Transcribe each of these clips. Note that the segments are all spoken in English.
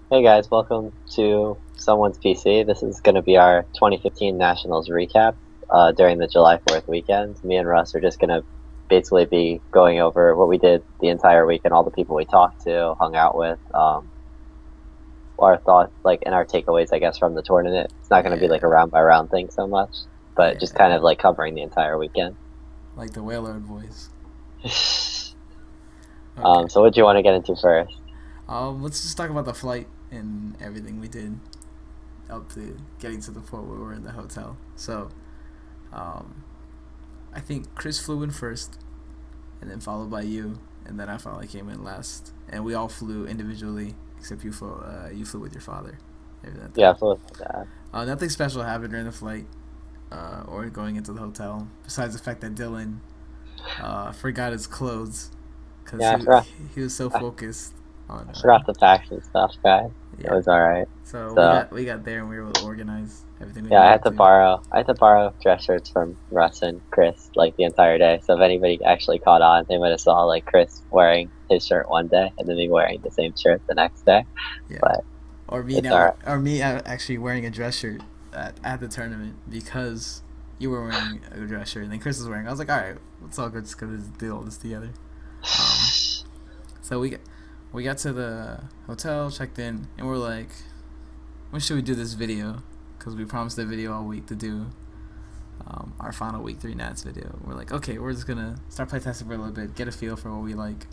Hey guys, welcome to Someone's PC. This is going to be our 2015 Nationals recap during the July 4th weekend. Me and Russ are just going to basically be going over what we did the entire week and all the people we talked to, hung out with, our thoughts, like, and our takeaways, I guess, from the tournament. It's not going to be like a Yeah, round by round thing so much, but just kind yeah, of like covering the entire weekend. like the Wailord voice. Um, Okay. so what do you want to get into first? Let's just talk about the flight and everything we did up to getting to the point where we were in the hotel. So, um, I think Chris flew in first, and then followed by you, and then I finally came in last. And we all flew individually, except you flew with your father. Maybe that Yeah, time. so with that. Nothing special happened during the flight, or going into the hotel, besides the fact that Dylan forgot his clothes because Yeah, he was so I, focused on I forgot the packs and stuff, guys. It yeah. was alright. So So. we got there and we were able to organize everything we Yeah, needed to. I had to borrow dress shirts from Russ and Chris like the entire day. So if anybody actually caught on, they might have saw like Chris wearing his shirt one day and then me wearing the same shirt the next day. Yeah, But or it's alright. actually wearing a dress shirt at the tournament because you were wearing a dress shirt and then Chris was wearing. I was like, all right, let's all go just gonna do all this together. Um, so we got to the hotel, checked in, and we're like, when should we do this video? Because we promised a video all week to do our final week 3 Nats video. We're like, okay, we're just gonna start playtesting for a little bit, get a feel for what we like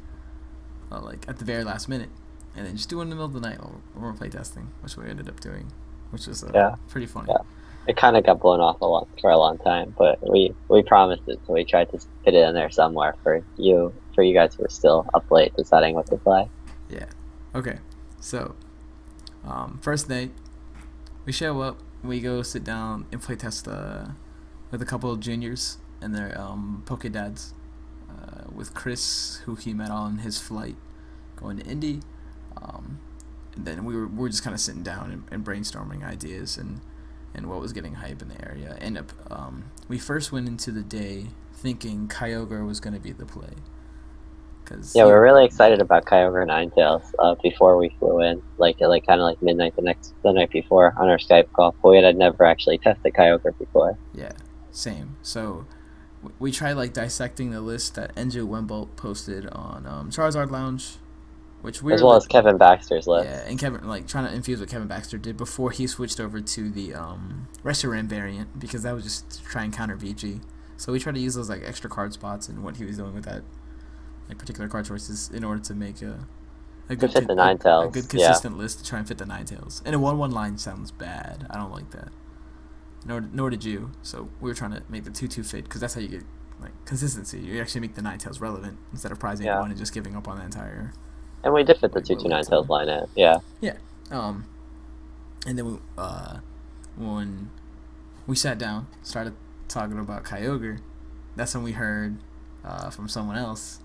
at the very last minute, and then just do it in the middle of the night while we're playtesting, which we ended up doing, which was Yeah, pretty funny. yeah. It kind of got blown off for a long time, but we promised it, so we tried to fit it in there somewhere for you guys who were still up late deciding what to play. Yeah. Okay. So, first night, we show up, we go sit down and playtest with a couple of juniors and their Poke Dads, with Chris, who he met on his flight going to Indy. Um, and then we were just kind of sitting down and brainstorming ideas and what was getting hype in the area. And we first went into the day thinking Kyogre was going to be the play because Yeah, we were really excited about Kyogre Ninetales before we flew in, like kind of like midnight the night before on our Skype call. But we had never actually tested Kyogre before, yeah, same. So we tried like dissecting the list that NJ Wembolt posted on Charizard Lounge, which we as were well like, as Kevin Baxter's yeah, list. and Kevin like trying to infuse what Kevin Baxter did before he switched over to the Reshiram variant because that was just to try and counter VG. So we tried to use those like extra card spots and what he was doing with that like particular card choices in order to make To fit the a Ninetales, good yeah, consistent list to try and fit the Ninetales. And a 1-1 line sounds bad. I don't like that. Nor did you. So we were trying to make the 2-2 fit because that's how you get like consistency. You actually make the Ninetales relevant instead of prizing yeah. one and just giving up on the entire And we did fit the like two low two level Ninetales time. line in, yeah. Yeah. Um, and then when we sat down, started talking about Kyogre, that's when we heard from someone else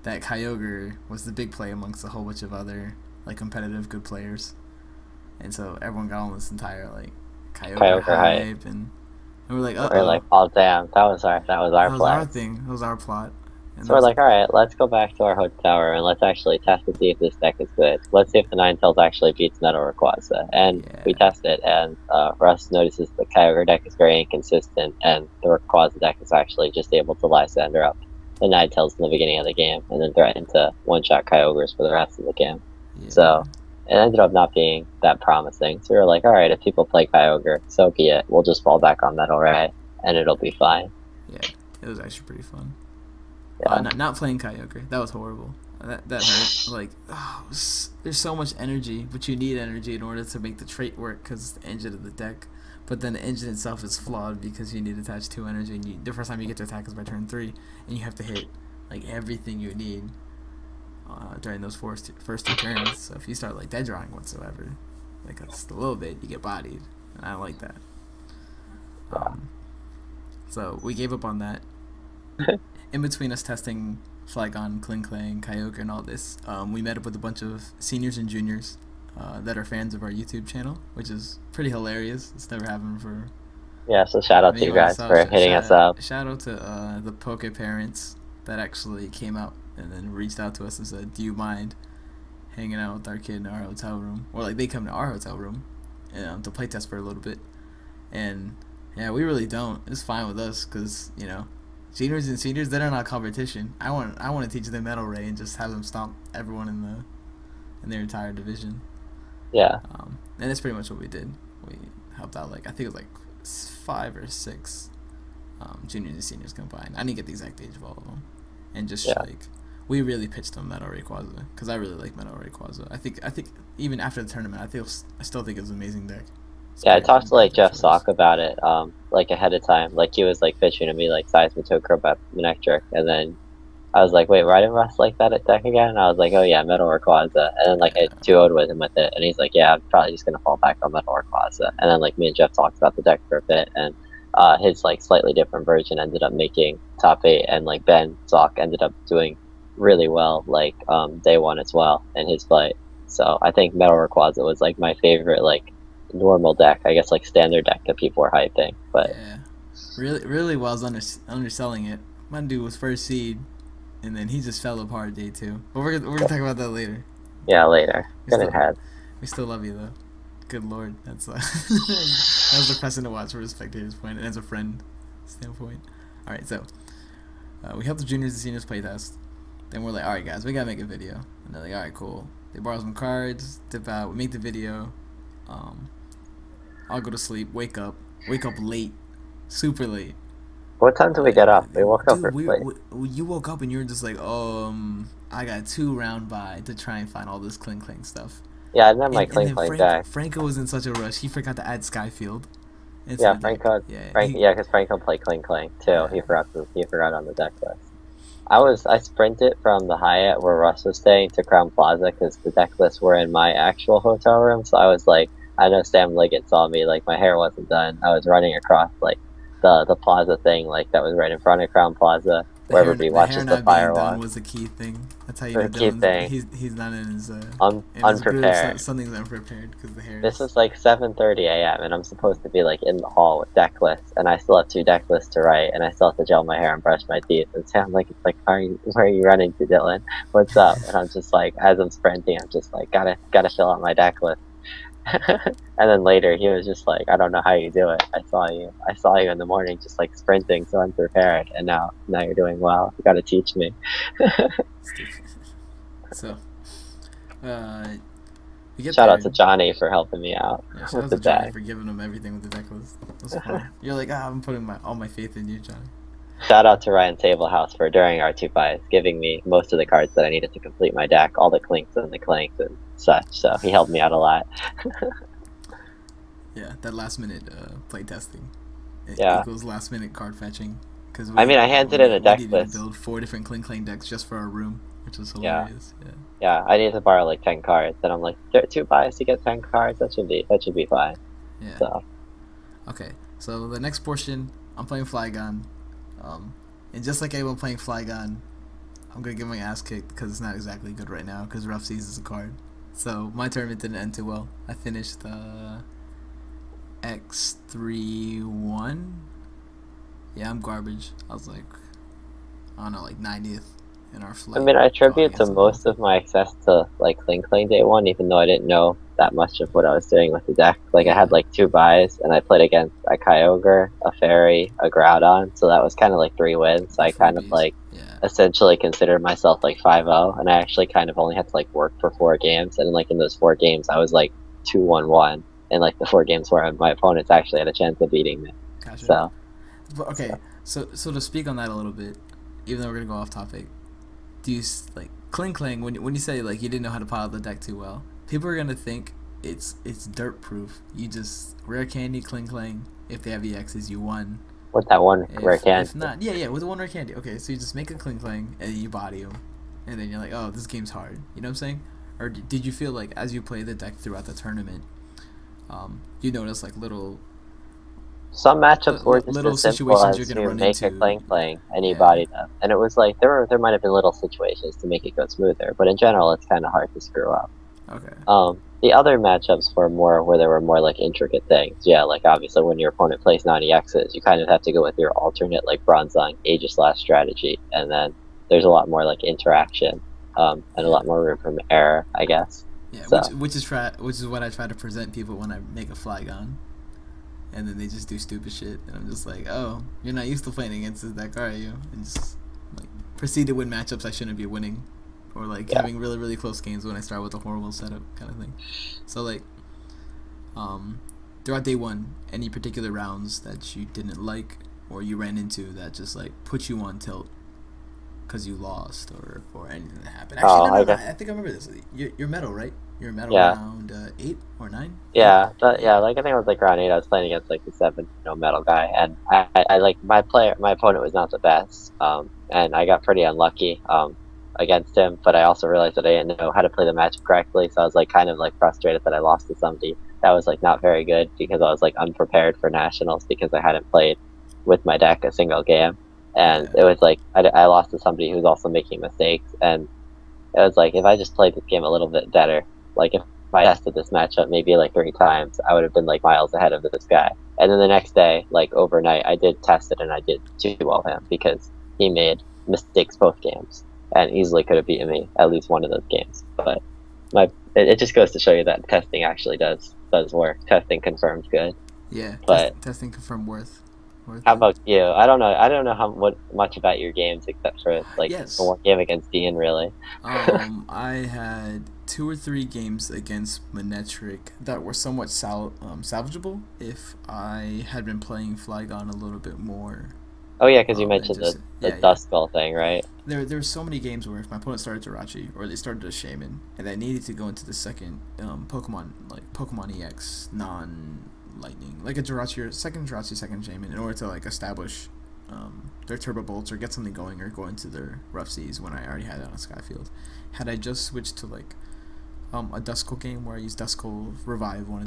that Kyogre was the big play amongst a whole bunch of other like competitive good players, and so everyone got on this entire like Kyogre Kyogre height. hype, and we're like, uh We're like, oh, oh damn, that was our that was our play. thing, that was our plot, and So there we're was like, all right, let's go back to our hotel and let's actually test to see if this deck is good. Let's see if the Ninetales actually beats Metal Rayquaza. And we yeah, test it, and Russ notices the Kyogre deck is very inconsistent, and the Rayquaza deck is actually just able to Lysander up the Ninetales in the beginning of the game, and then threaten to one-shot Kyogres for the rest of the game. yeah, So it ended up not being that promising. So we were like, all right, if people play Kyogre, so be it. We'll just fall back on Metal Ray, and it'll be fine. yeah. It was actually pretty fun. Yeah. Not playing Kyogre, that was horrible. That hurt. Like, oh, there's so much energy, but you need energy in order to make the trait work because it's the engine of the deck. But then the engine itself is flawed because you need to attach 2 energy, and the first time you get to attack is by turn 3, and you have to hit like everything you need during those first 2 turns. So if you start like dead drawing whatsoever, like just a little bit, you get bodied, and I don't like that. Um, so we gave up on that. In between us testing Flygon, Klinklang, Kyogre, and all this, we met up with a bunch of seniors and juniors that are fans of our YouTube channel, which is pretty hilarious. It's never happened for Yeah, so shout out to me you or guys myself. for hitting us up. Shout out to the Poke parents that actually came out and then reached out to us and said, "Do you mind hanging out with our kid in our hotel room, or like they come to our hotel room, to play test for a little bit, and yeah, we really don't. It's fine with us because juniors and seniors, they're not competition. I want to teach them metal ray and just have them stomp everyone in their entire division. Yeah. And that's pretty much what we did. We helped out I think it was 5 or 6 juniors and seniors combined. I didn't get the exact age of all of them, and just we really pitched on Metal Rayquaza because I really like Metal Rayquaza. I think even after the tournament, I still think it was an amazing deck. Yeah, I talked to Jeff Sock about it ahead of time. He was pitching to me Seismitoad, Manectric, and then I was like, wait, why didn't Russ like that deck again? And I was like, oh yeah, Metal Rayquaza, and then I 2-0'd with him with it, and he's like, yeah, I'm probably just gonna fall back on Metal Rayquaza. And then me and Jeff talked about the deck for a bit, and his slightly different version ended up making top 8, and Ben Sock ended up doing really well day 1 as well in his fight. So I think Metal Rayquaza was my favorite normal deck, I guess standard deck that people were hyping. But yeah, really was underselling it. My dude was first seed, and then he just fell apart day 2. But we're gonna talk about that later. Yeah, later. We still love you though. Good lord, that's that was depressing to watch from a spectator's point and as a friend standpoint. All right, so we helped the juniors and seniors play test. Then we're like, all right, guys, we gotta make a video. And they're like, all right, cool. They borrow some cards, dip out, we make the video. I'll go to sleep, wake up late, super late. What time did we get up? We woke up late. You woke up and you were just like, I got 2 round by to try and find all this cling stuff. Yeah, I didn't have my cling deck. Franco was in such a rush, he forgot to add Skyfield. Yeah, Franco. Because Franco played cling too. Yeah. He forgot on the deck list. I sprinted from the Hyatt where Russ was staying to Crown Plaza because the deck lists were in my actual hotel room. So I was I know Sam Liggett saw me, my hair wasn't done. I was running across the plaza thing that was right in front of Crown Plaza where everybody watches the firewalk. Was a key thing. That's how you know he's not in his unprepared. His something's unprepared because the hair. This is 7:30 a.m. and I'm supposed to be in the hall with deck lists, and I still have 2 deck lists to write, and I still have to gel my hair and brush my teeth. And Sam where are you running to, Dylan? What's up? And I'm just as I'm sprinting, I'm just gotta fill out my deck list. And then later he was just I don't know how you do it. I saw you in the morning just sprinting so unprepared, and now you're doing well. You gotta teach me. So shout out to Johnny for helping me out. Yeah, shout out to Johnny for giving him everything with the deck list. That's fun. You're I'm putting all my faith in you, Johnny. Shout out to Ryan Tablehouse for, during our 2 fights, giving me most of the cards that I needed to complete my deck, all the clinks and such, so he helped me out a lot. Yeah, that last minute play testing. It Yeah. equals last minute card fetching. Cause I handed in a deck list. We needed to build 4 different cling decks just for our room, which was hilarious. Yeah, I needed to borrow 10 cards, and I'm there are 2 buys to get 10 cards. That should be fine. Yeah. So. Okay, so the next portion, I'm playing Flygon. And just like everyone playing Flygon, I'm gonna get my ass kicked because it's not exactly good right now because Rough Seas is a card. So my tournament didn't end too well. I finished X3-1. Yeah, I'm garbage. I was I don't know, 90th in our flight. I attribute to most of my success to Cling day 1, even though I didn't know that much of what I was doing with the deck. I had 2 buys, and I played against a Kyogre, a Fairy, a Groudon, so that was kind of 3 wins. So I kind of essentially considered myself 5-0, and I actually kind of only had to work for 4 games, and in those 4 games I was 2-1-1, and the 4 games where my opponents actually had a chance of beating me. Gotcha. So. But, okay, so to speak on that a little bit, even though we're gonna go off topic, do you Kling when you say you didn't know how to pile the deck too well? People are gonna think it's dirt proof. You just rare candy Kling. If they have EXs, you won. With that one rare candy. If not, with the 1 rare candy. Okay, so you just make a Kling and you body them, and then you're oh, this game's hard. You know what I'm saying? Or did you feel as you play the deck throughout the tournament, you notice some matchups were just little as simple situations as you're gonna to run make into. a Kling and you body them, and it was there might have been little situations to make it go smoother, but in general it's kind of hard to screw up. Okay. The other matchups were more where there were more intricate things. Yeah, obviously when your opponent plays 90Xs, you kind of have to go with your alternate Bronzong Aegislash strategy, and then there's a lot more interaction. and a lot more room for error, I guess. Yeah, So which is what I try to present people when I make a Flygon, and then they just do stupid shit, and I'm just like, oh, you're not used to playing against this deck, are you? And just like proceed to win matchups I shouldn't be winning, or like yeah. having really close games when I start with a horrible setup kind of thing. So like, throughout day one, any particular rounds that you didn't like or you ran into that just like put you on tilt because you lost or anything that happened. Actually, no. I think I remember this. You're metal, right? You're metal round 8 or 9. Yeah, like I think it was like round 8. I was playing against like the 7, metal guy, and I like my opponent was not the best, and I got pretty unlucky, against him. But I also realized that I didn't know how to play the matchup correctly, so I was like kind of like frustrated that I lost to somebody that was like not very good because I was like unprepared for nationals because I hadn't played with my deck a single game, and it was like I lost to somebody who's also making mistakes, and it was like if I just played this game a little bit better, like if I tested this matchup maybe like 3 times, I would have been like miles ahead of this guy. And then the next day, like overnight, I did test it and I did too well him because he made mistakes both games and easily could have beaten me at least one of those games. But it just goes to show you that testing actually does work. Testing confirms good. Yeah, but testing confirmed worth. How about you? I don't know much about your games except for like the one game against Dean, really. I had 2 or 3 games against Manectric that were somewhat salvageable if I had been playing Flygon a little bit more. Oh yeah, because you mentioned the Duskull thing, right? There's so many games where if my opponent started Jirachi or they started a Shaman and I needed to go into the second Pokemon, like Pokemon EX non-lightning, like a Jirachi or second Jirachi, second Shaman, in order to like establish their Turbo Bolts or get something going or go into their Rough Seas when I already had it on a Skyfield. Had I just switched to like a Duskull game where I use Duskull revive one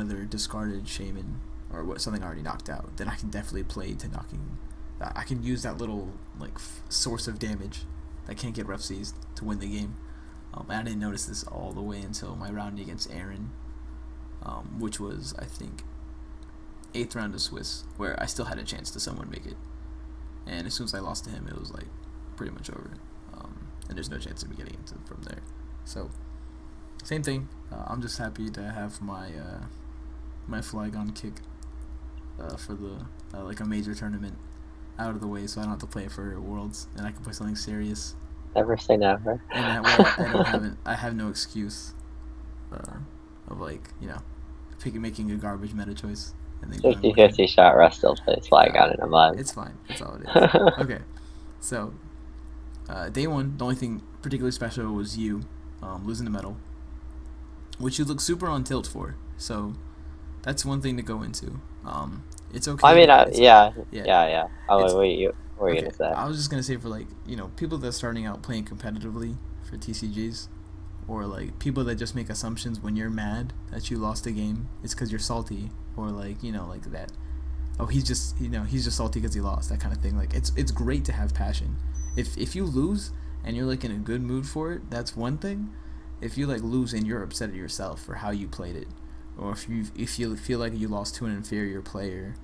of their discarded Shaman or something already knocked out, then I can definitely play to knocking. I can use that little like source of damage that can't get Rough Seas to win the game. And I didn't notice this all the way until my round against Aaron, which was I think 8th round of Swiss, where I still had a chance to someone make it. And as soon as I lost to him, it was like pretty much over. And there's no chance of me getting into from there. So same thing. I'm just happy to have my my Flygon kick for the like a major tournament out of the way, so I don't have to play it for Worlds, and I can play something serious. Never say never. And that way, I have no excuse of like making a garbage meta choice. 50-50 shot. Russ still plays Flygon in a month. It's fine. That's all it is. Okay, so day one, the only thing particularly special was you losing the medal, which you look super on tilt for. So that's one thing to go into. It's okay. I mean, yeah. Oh, what were you gonna say? I was just gonna say for like people that are starting out playing competitively for TCGs, or like people that just make assumptions when you're mad that you lost a game, it's because you're salty, or like like that. Oh, he's just salty because he lost, that kind of thing. Like it's great to have passion. If you lose and you're like in a good mood for it, that's one thing. If you like lose and you're upset at yourself for how you played it, or if you feel like you lost to an inferior player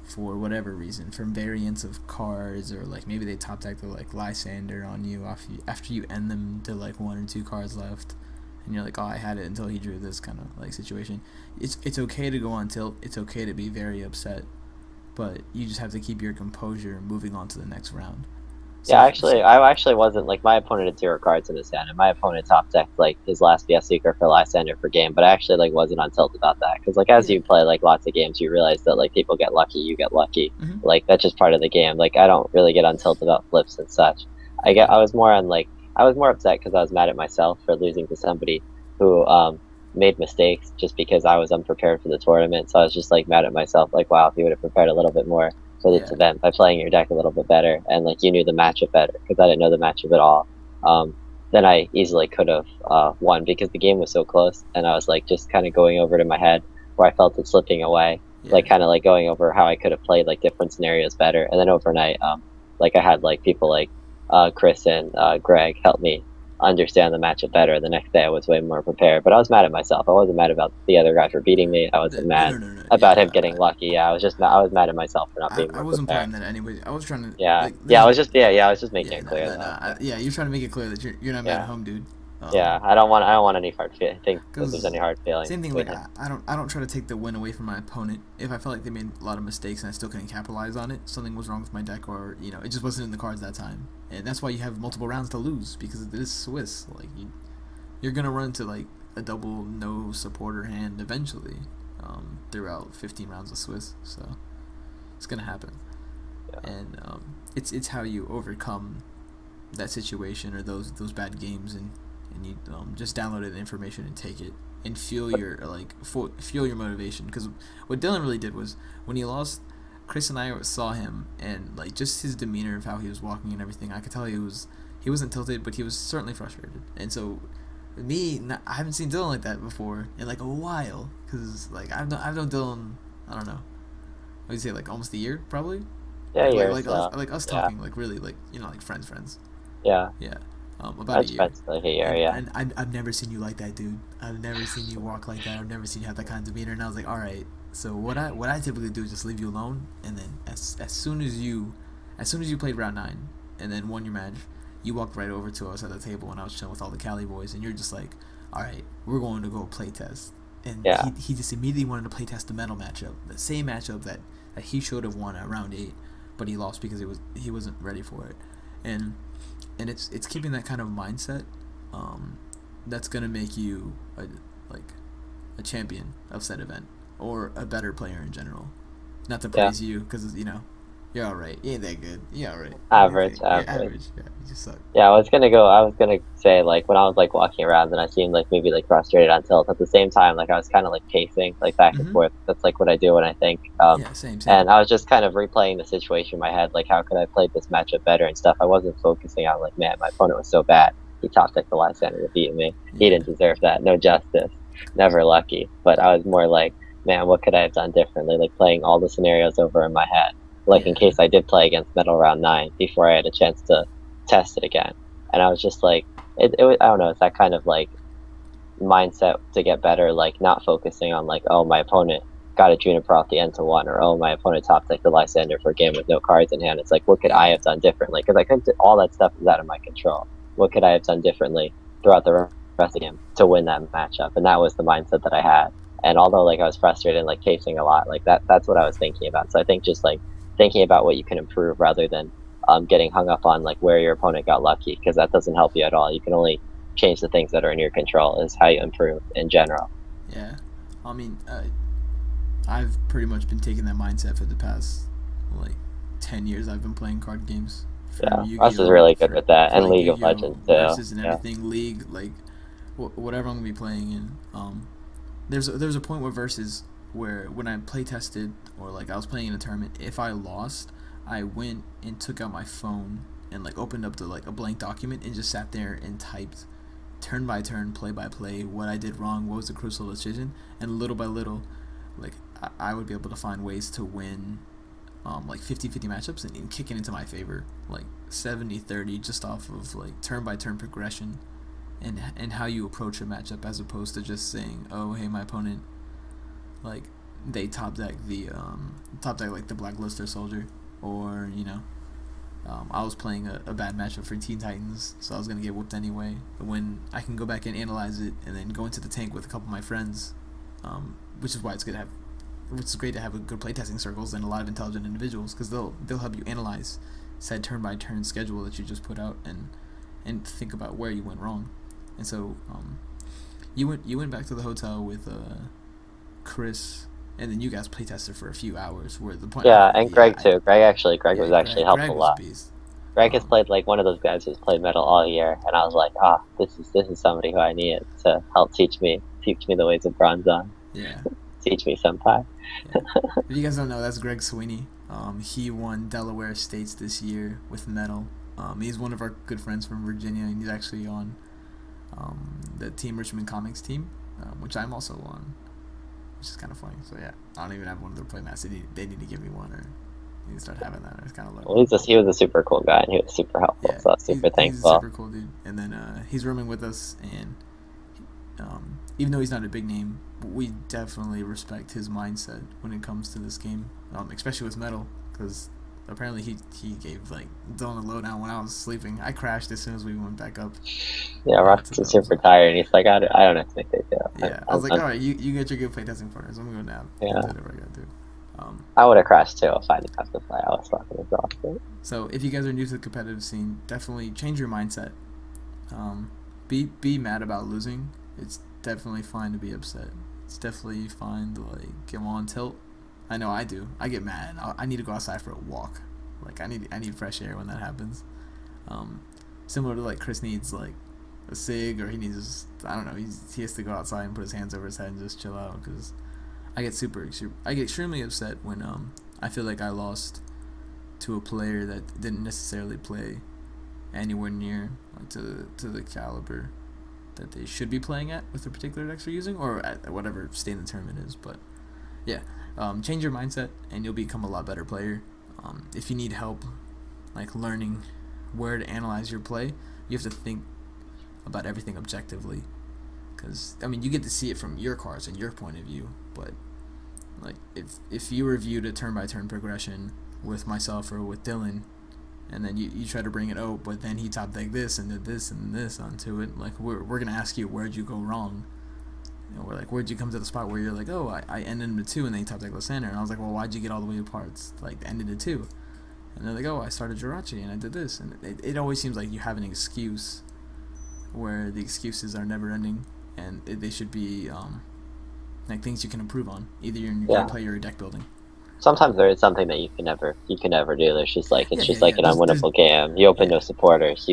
for whatever reason, from variants of cards, or like maybe they top decked like Lysander on you after you end them to like 1 or 2 cards left, and you're like, oh, I had it until he drew this kind of like situation. It's okay to go on tilt. It's okay to be very upset, but you just have to keep your composure and moving on to the next round. So, yeah, I actually wasn't like, my opponent had 0 cards in his hand, and my opponent top decked like his last BS Seeker for Lysander for game, but I actually like wasn't on tilt about that, because like as you play like lots of games, you realize that like people get lucky, you get lucky. Like that's just part of the game. Like I don't really get on tilt about flips and such. I was more upset because I was mad at myself for losing to somebody who made mistakes just because I was unprepared for the tournament. So I was just like mad at myself, like, wow, if you would have prepared a little bit more for this event by playing your deck a little bit better, and like you knew the matchup better, because I didn't know the matchup at all, then I easily could have won, because the game was so close, and I was like just kind of going over it in my head where I felt it slipping away, like kind of like going over how I could have played like different scenarios better. And then overnight, like I had like people like Chris and Greg help me understand the matchup better. The next day I was way more prepared, but I was mad at myself. I wasn't mad about the other guy for beating me. I wasn't No, mad no, no, no. about him Yeah, getting lucky. Yeah, I was just I was mad at myself for not being I more wasn't prepared. playing that anyway. I was trying to Yeah, like yeah, there's I was just making yeah, it no, clear no, no. though. Yeah, Yeah, you're trying to make it clear that you're not mad at yeah, home, dude. yeah. I don't want any hard think that there's Because any hard feelings same thing. between Like him. I don't try to take the win away from my opponent. If I felt like they made a lot of mistakes and I still couldn't capitalize on it, something was wrong with my deck, or it just wasn't in the cards that time. And that's why you have multiple rounds to lose, because it is Swiss. Like you're gonna run into like a double no supporter hand eventually, throughout 15 rounds of Swiss. So it's gonna happen. Yeah, And it's how you overcome that situation or those bad games, and you just download the information and take it and fuel your fuel your motivation. Because what Dylan really did was, when he lost, Chris and I saw him, and like just his demeanor of how he was walking and everything, I could tell he wasn't tilted, but he was certainly frustrated. And so I haven't seen Dylan like that before in like a while, because like I've known Dylan, I don't know, what do you say, like almost a year probably. yeah, Like us yeah, talking, like really, like like friends. yeah. Yeah, about a That's year. friends like a year. And Yeah, I've never seen you like that, dude. I've never seen you walk like that. I've never seen you have that kind of demeanor. And I was like, all right. So what I typically do is just leave you alone, and then as soon as you played round 9 and then won your match, you walked right over to us at the table, and I was chilling with all the Cali boys, and you're just like, all right, we're going to go play test. And yeah, he just immediately wanted to play test the metal matchup, the same matchup that he should have won at round 8, but he lost because he wasn't ready for it. And it's keeping that kind of mindset, that's gonna make you a champion of said event, or a better player in general. Not to yeah. praise you, because you're all right. You ain't that good. You're all right. Average, You're average. average. Yeah, you just suck. Yeah, I was gonna say, like, when I was like walking around and I seemed like maybe like frustrated on tilt. At the same time, like I was kind of like pacing like back and Mhm. forth. That's like what I do when I think. Yeah. Same. And I was just kind of replaying the situation in my head, like how could I play this matchup better and stuff. I wasn't focusing on like, man, my opponent was so bad. He top decked the Lysander to beat me. He Yeah. didn't deserve that. No justice. Never lucky. But I was more like, man, what could I have done differently? Like playing all the scenarios over in my head, like in Yeah. case I did play against Metal round 9 before I had a chance to test it again. And I was just like, I don't know, it's that kind of like mindset to get better, like not focusing on like, oh, my opponent got a Juniper off the end to 1, or oh, my opponent top decked the Lysander for a game with no cards in hand. It's like, what could I Yeah. have done differently? Because I couldn't. All that stuff is out of my control. What could I have done differently throughout the rest of the game to win that matchup? And that was the mindset that I had. And although like I was frustrated and like casing a lot, like that's what I was thinking about. So I think just like thinking about what you can improve rather than getting hung up on like where your opponent got lucky, because that doesn't help you at all. You can only change the things that are in your control. Is how you improve in general. Yeah. I mean, I've pretty much been taking that mindset for the past like 10 years. I've been playing card games, from Yeah, Russ is really good with that, for and like League of Yu-Gi-Oh Legends too. versus and Yeah, everything. League, like whatever I'm gonna be playing in. There's a point with versus where when I play tested, or like I was playing in a tournament, if I lost, I went and took out my phone and like opened up a blank document and just sat there and typed turn by turn, play by play, what I did wrong, what was the crucial decision, and little by little, like I would be able to find ways to win, like 50-50 matchups, and kick it into my favor, like 70-30, just off of like turn by turn progression, and how you approach a matchup, as opposed to just saying, oh hey, my opponent, like they top deck like the Blacklister Soldier, or I was playing a bad matchup for Teen Titans, so I was gonna get whooped anyway. But when I can go back and analyze it, and then go into the tank with a couple of my friends, which is why it's great to have a good playtesting circles and a lot of intelligent individuals, because they'll help you analyze said turn by turn schedule that you just put out, and think about where you went wrong. And so you went back to the hotel with Chris, and then you guys playtested for a few hours. Where the point, yeah, and Greg too. Greg yeah, was actually helped a Greg was a lot. beast. Greg has played like one of those guys who's played Metal all year, and I was like, this is somebody who I needed to help teach me the ways of Bronzon. Yeah. Teach me senpai. Yeah. If you guys don't know, that's Greg Sweeney. He won Delaware States this year with Metal. He's one of our good friends from Virginia, and he's actually on the Team Richmond Comics team, which I'm also on, which is kind of funny. So yeah, I don't even have one of their playmats. They need to give me one, or You start having that. It's kind of Well, low. he was a super cool guy, and he was super helpful, Yeah, so I was super he's a thankful. super cool dude. And then he's rooming with us, and even though he's not a big name, we definitely respect his mindset when it comes to this game, especially with metal, because apparently he gave like Dylan a lowdown when I was sleeping. I crashed as soon as we went back up. Yeah, To Rock's the super tired, and he's like, I don't expect it to. Yeah, I was like, all right, you get your good play testing partners. I'm gonna go nap and Yeah, do whatever I gotta do. I would have crashed too if I didn't have to play. I was fucking exhausted. So if you guys are new to the competitive scene, definitely change your mindset. Be mad about losing. It's definitely fine to be upset. It's definitely fine to like get on tilt. I know I do. I get mad. I need to go outside for a walk. Like I need fresh air when that happens. Similar to like Chris needs like a cig, or he needs, I don't know, he has to go outside and put his hands over his head and just chill out, because I get I get extremely upset when I feel like I lost to a player that didn't necessarily play anywhere near like, to the caliber that they should be playing at with the particular decks they're using, or at whatever state in the tournament is. But yeah, change your mindset and you'll become a lot better player. If you need help like learning where to analyze your play, you have to think about everything objectively, because I mean you get to see it from your cards and your point of view, but like if you reviewed a turn by turn progression with myself or with Dylan, and then you try to bring it out, but then he top decked this and did this and this onto it, like we're gonna ask you, where'd you go wrong? You know, we're like, where'd you come to the spot where you're like, oh, I ended into 2 and then you top decked Lysander, and I was like, well, why'd you get all the way apart like ended in 2? And they're like, oh, I started Jirachi and I did this, and it always seems like you have an excuse, where the excuses are never ending, and they should be like things you can improve on, either your gameplay or your deck building. Sometimes there is something that you can never do. There's just like it's just like an There's unwinnable game. You open no supporters.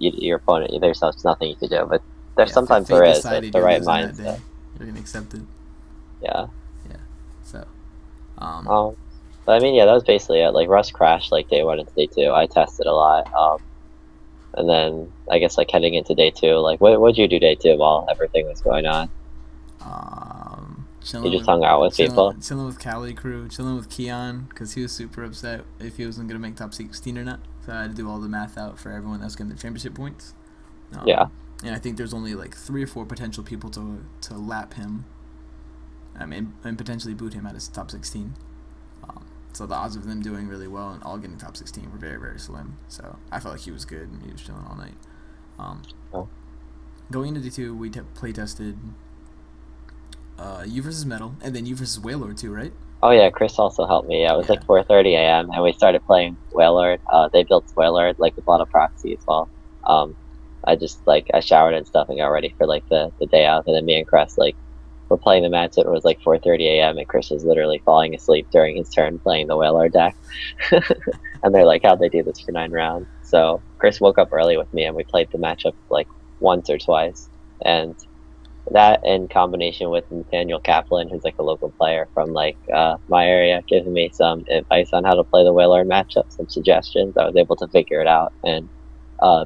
Your opponent. There's nothing you can do. But there's sometimes fate there is with decided the you're right losing that mindset. day. You're gonna accept it. Yeah. Yeah. So. But I mean, yeah, that was basically it. Like Russ crashed like day 1 and day 2. I tested a lot. And then I guess like heading into day 2, like what'd you do day 2 while everything was going on? You just hung out with people. Chilling with Cali crew, chilling with Keon, because he was super upset if he wasn't gonna make top 16 or not. So I had to do all the math out for everyone that's getting the championship points. Yeah. And I think there's only like 3 or 4 potential people to lap him. I mean, and potentially boot him at his top 16. So the odds of them doing really well and all getting top 16 were very, very slim. So I felt like he was good and he was chilling all night. Going into D2, we play tested you versus Metal, and then you versus Wailord too, right? Oh yeah, Chris also helped me. Yeah, it was like 4:30 a.m. and we started playing Wailord. They built Wailord like with a lot of proxy as well. I showered and stuff and got ready for like the day out, and then me and Chris like were playing the match. It was like 4:30 a.m. and Chris was literally falling asleep during his turn playing the Wailord deck. And they're like, how'd they do this for 9 rounds? So Chris woke up early with me and we played the matchup like once or twice, and that in combination with Nathaniel Kaplan, who's like a local player from like my area, giving me some advice on how to play the Wailord matchup, some suggestions, I was able to figure it out and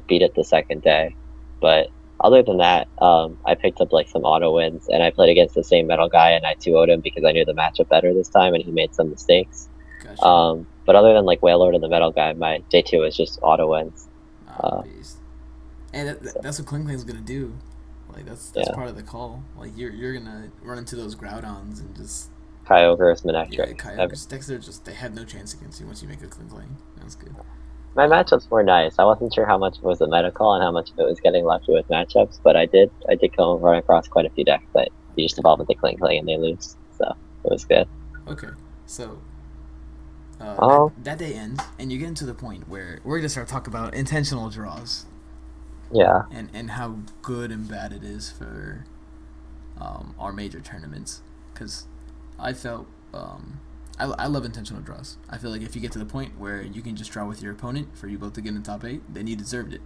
beat it the second day. But other than that, I picked up like some auto wins, and I played against the same metal guy, and I 2-0'd him because I knew the matchup better this time, and he made some mistakes. Gotcha. But other than like Wailord and the metal guy, my day 2 was just auto wins. Beast. And that's what Kling Kling's gonna do. Like that's part of the call. Like you're gonna run into those Groudons and just Kyogre's Manectric. Yeah, Kyogre's decks, they have no chance against you once you make a Kling Kling. That's good. My matchups were nice. I wasn't sure how much it was a medical and how much of it was getting lucky with matchups, but I did come run across quite a few decks that you just evolve with the Kling Kling and they lose. So it was good. Okay, so that day ends, and you get into the point where we're gonna start talking about intentional draws. Yeah. And how good and bad it is for our major tournaments, because I felt I love intentional draws. I feel like if you get to the point where you can just draw with your opponent for you both to get in the top 8, then you deserved it.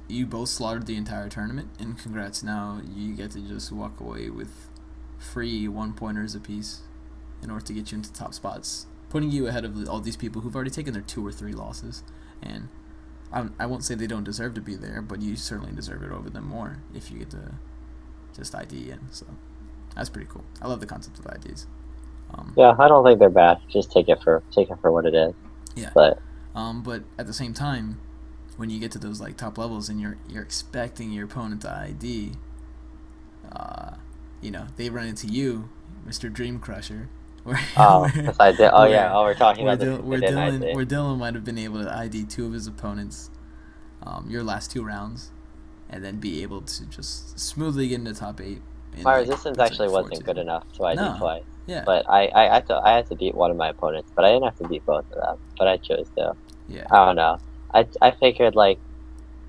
You both slaughtered the entire tournament, and congrats. Now you get to just walk away with free 1-pointers apiece in order to get you into top spots, putting you ahead of all these people who've already taken their 2 or 3 losses. And I won't say they don't deserve to be there, but you certainly deserve it over them more if you get to just ID in. So that's pretty cool. I love the concept of IDs. Yeah, I don't think they're bad. Just take it for what it is. Yeah. But But at the same time, when you get to those like top levels and you're expecting your opponent to ID, uh, they run into you, Mr. Dream Crusher, where oh, where because I did. Oh yeah. where Oh, we're talking where, about the Dil- people they where didn't Dylan ID. where Dylan might have been able to ID two of his opponents, your last two rounds, and then be able to just smoothly get into top eight. In My like resistance that's like actually four wasn't two. good enough to ID No, twice. yeah, But I had to beat one of my opponents, but I didn't have to beat both of them. But I chose to. yeah. I don't know. I figured like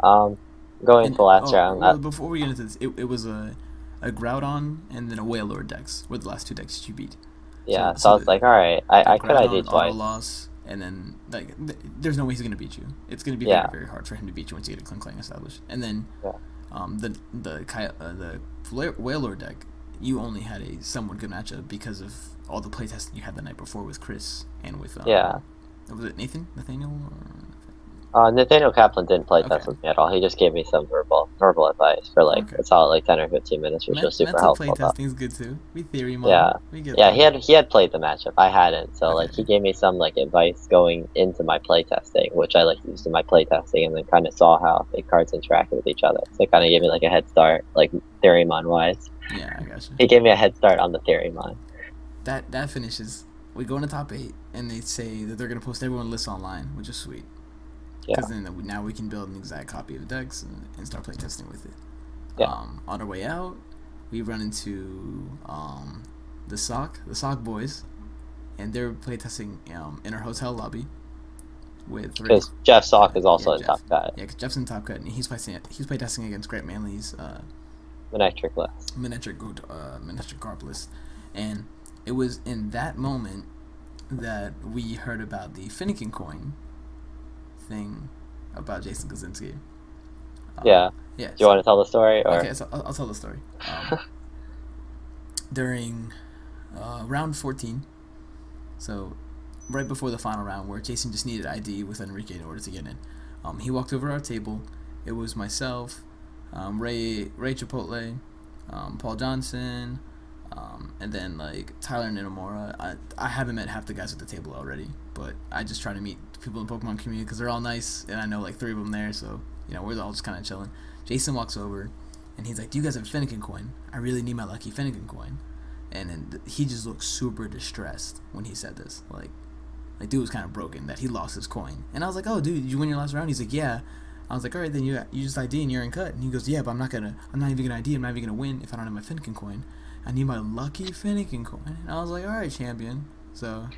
um going into And the last oh round. well, before we get into this, it was a Groudon and then a Wailord decks were the last two decks you beat. Yeah, so I So was like, all right, the I could ID Groudon auto twice. loss, and then like there's no way he's gonna beat you. It's gonna be very Yeah, very hard for him to beat you once you get a Clink Clang established. And then yeah, the Wailord deck, you only had a somewhat good matchup because of all the playtesting you had the night before with Chris and with yeah. was it Nathaniel? Or... Nathaniel Kaplan didn't play Okay, test with me at all. He just gave me some verbal advice for like okay. a solid like 10 or 15 minutes, which was super Mental helpful though. playtesting is good too. We theory Yeah, mom. We get yeah. that. He had played the matchup. I hadn't, so Okay. like he gave me some like advice going into my playtesting, which I like used in my playtesting, and then kind of saw how the cards interacted with each other. So it kind of gave me like a head start, like Theoremon wise. Yeah, I got you. He gave me a head start on the Theoremon. That finishes. We go into top eight, and they say that they're gonna post everyone lists online, which is sweet. Yeah, Because then now we can build an exact copy of the decks and start playtesting with it. yeah. On our way out, we run into the sock boys, and they're playtesting in our hotel lobby with Because Jeff Salk is yeah also in Jeff. top cut. Yeah, 'cause Jeff's in top cut, and he's playtesting against Grant Manley's Electric list. miniature carp list, and it was in that moment that we heard about the Finnegan coin thing about Jason Kaczynski. Yeah. Yeah. Do you want to tell the story or? Okay, so I'll tell the story. During round 14, so right before the final round, where Jason just needed ID with Enrique in order to get in, he walked over our table. It was myself, Ray Chipotle, Paul Johnson, and then like Tyler Ninamora. I haven't met half the guys at the table already, but I just try to meet people in the Pokemon community because they're all nice, and I know like 3 of them there, so we're all just kind of chilling. Jason walks over, and he's like, "Do you guys have a Finnegan coin? I really need my lucky Finnegan coin." And then he just looked super distressed when he said this, like dude was kind of broken that he lost his coin. And I was like, "Oh, dude, did you win your last round?" He's like, "Yeah." I was like, "All right, then you just ID and you're in cut." And he goes, "Yeah, but I'm not even gonna ID. I'm not even gonna win if I don't have my Finnegan coin. I need my lucky Finnegan coin." And I was like, "All right, champion." So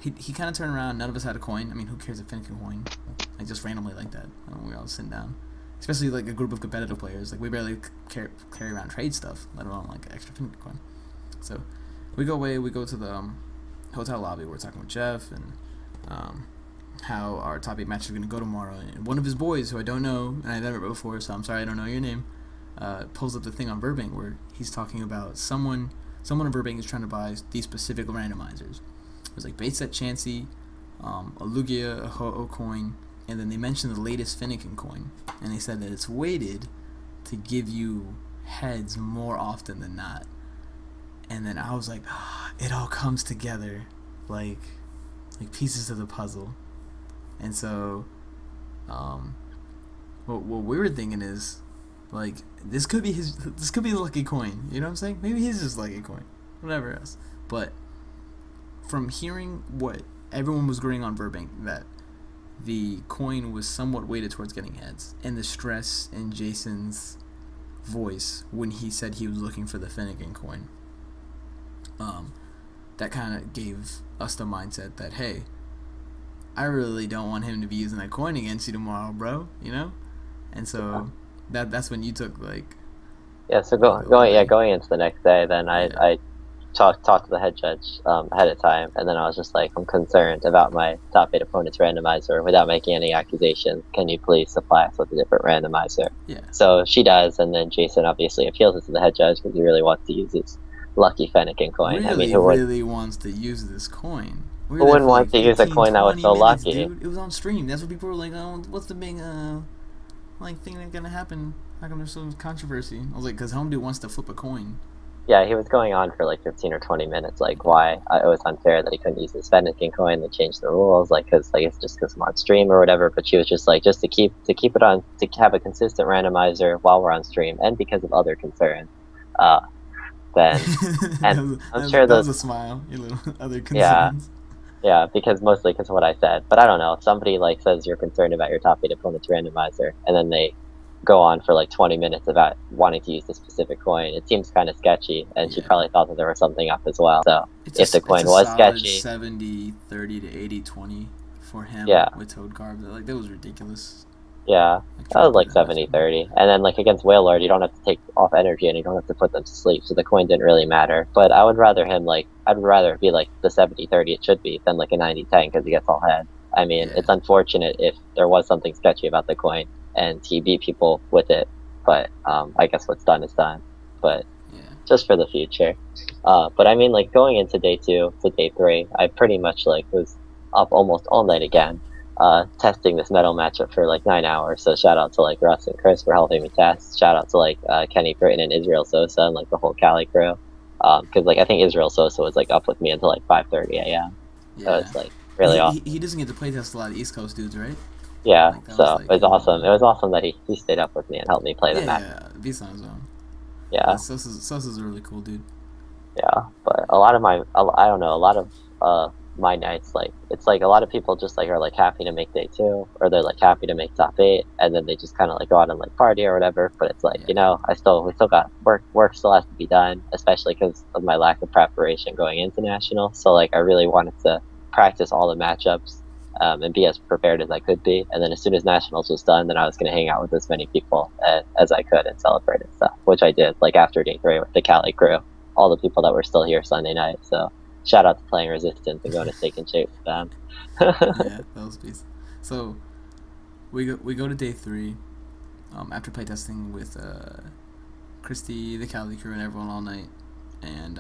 he kind of turned around. None of us had a coin. I mean, who cares a Finnegan coin? Like just randomly like that. We were all sitting down, especially like a group of competitive players. Like we barely carry around trade stuff, let alone like extra Finnegan coin. So we go away. We go to the hotel lobby. We're talking with Jeff and how our top 8 match is going to go tomorrow. And one of his boys, who I don't know, and I've never met before, so I'm sorry I don't know your name, pulls up the thing on Burbank where he's talking about someone in Burbank is trying to buy these specific randomizers. It was like base set Chansey, a Lugia, a Ho-Oh coin, and then they mentioned the latest Finnegan coin, and they said that it's weighted to give you heads more often than not. And then I was like, it all comes together like pieces of the puzzle. And so what we were thinking is like this could be his lucky coin, you know what I'm saying? Maybe he's his lucky coin, whatever else. But from hearing what everyone was agreeing on Burbank, that the coin was somewhat weighted towards getting heads, and the stress in Jason's voice when he said he was looking for the Finnegan coin, that kind of gave us the mindset that, hey, I really don't want him to be using that coin against you tomorrow, bro, And so that's when you took like So going into the next day, then I talked to the head judge ahead of time, and then I was just like, I'm concerned about my top 8 opponent's randomizer. Without making any accusations, can you please supply us with a different randomizer? Yeah. So she does, and then Jason obviously appeals it to the head judge because he really wants to use his lucky Finnegan coin. Really, I mean, really wants to use this coin. Who wouldn't want to use a coin that was so lucky? Dude. It was on stream. That's what people were like, "Oh, what's the big thing that's gonna happen? How come there's some controversy?" I was like, "Cause Home Dude wants to flip a coin Yeah, he was going on for like 15 or 20 minutes, like why it was unfair that he couldn't use his Fennekin coin. They changed the rules, like because like it's just because I'm on stream or whatever. But she was just like just to keep it on to have a consistent randomizer while we're on stream, and because of other concerns. Uh, then and I'm sure that was those a smile. Your little other yeah concerns. yeah because mostly because of what I said. But I don't know if somebody like says you're concerned about your top eight opponent's randomizer, and then they go on for like 20 minutes about wanting to use the specific coin. It seems kind of sketchy, and she Yeah. probably thought that there was something up as well. So if the It's coin a was solid sketchy, 70-30 to 80-20 for him yeah, with Toad Garb. Like that was ridiculous. yeah, Like that trying to was play like that matchup. 70-30. And then like against Wailord, you don't have to take off energy and you don't have to put them to sleep, so the coin didn't really matter. But I would rather him like, I'd rather it be like the 70-30 it should be than like a 90-10 because he gets all head. I mean, Yeah. it's unfortunate if there was something sketchy about the coin and he beat people with it, but I guess what's done is done. But Yeah. just for the future. But I mean, like going into day two to day three, I pretty much like was up almost all night again, testing this metal matchup for like 9 hours. So shout out to like Russ and Chris for helping me test. Shout out to like Kenny Britton and Israel Sosa and like the whole Cali crew. Because like I think Israel Sosa was like up with me until like 5:30 a.m. So Yeah. it's like really awesome. He doesn't get to play test a lot of East Coast dudes, right? Yeah, Like that was so like it was awesome. It was awesome that he stayed up with me and helped me play the match. yeah, beats on his own. Yeah. Sosa's a really cool dude. Yeah, but a lot of I don't know, a lot of my nights, like it's like a lot of people just like are like happy to make day two, or they're like happy to make top eight, and then they just kind of like go out and like party or whatever. But it's like, Yeah. you know, we still got work still has to be done, especially because of my lack of preparation going into national. So like I really wanted to practice all the matchups. And be as prepared as I could be, and then as soon as nationals was done, then I was going to hang out with as many people as I could and celebrate and stuff, which I did. Like after day three with the Cali crew, all the people that were still here Sunday night. So shout out to playing Resistance and going to Steak and Shape with them. Yeah, that was beast. So we go to day three, after playtesting with Christy, the Cali crew, and everyone all night, and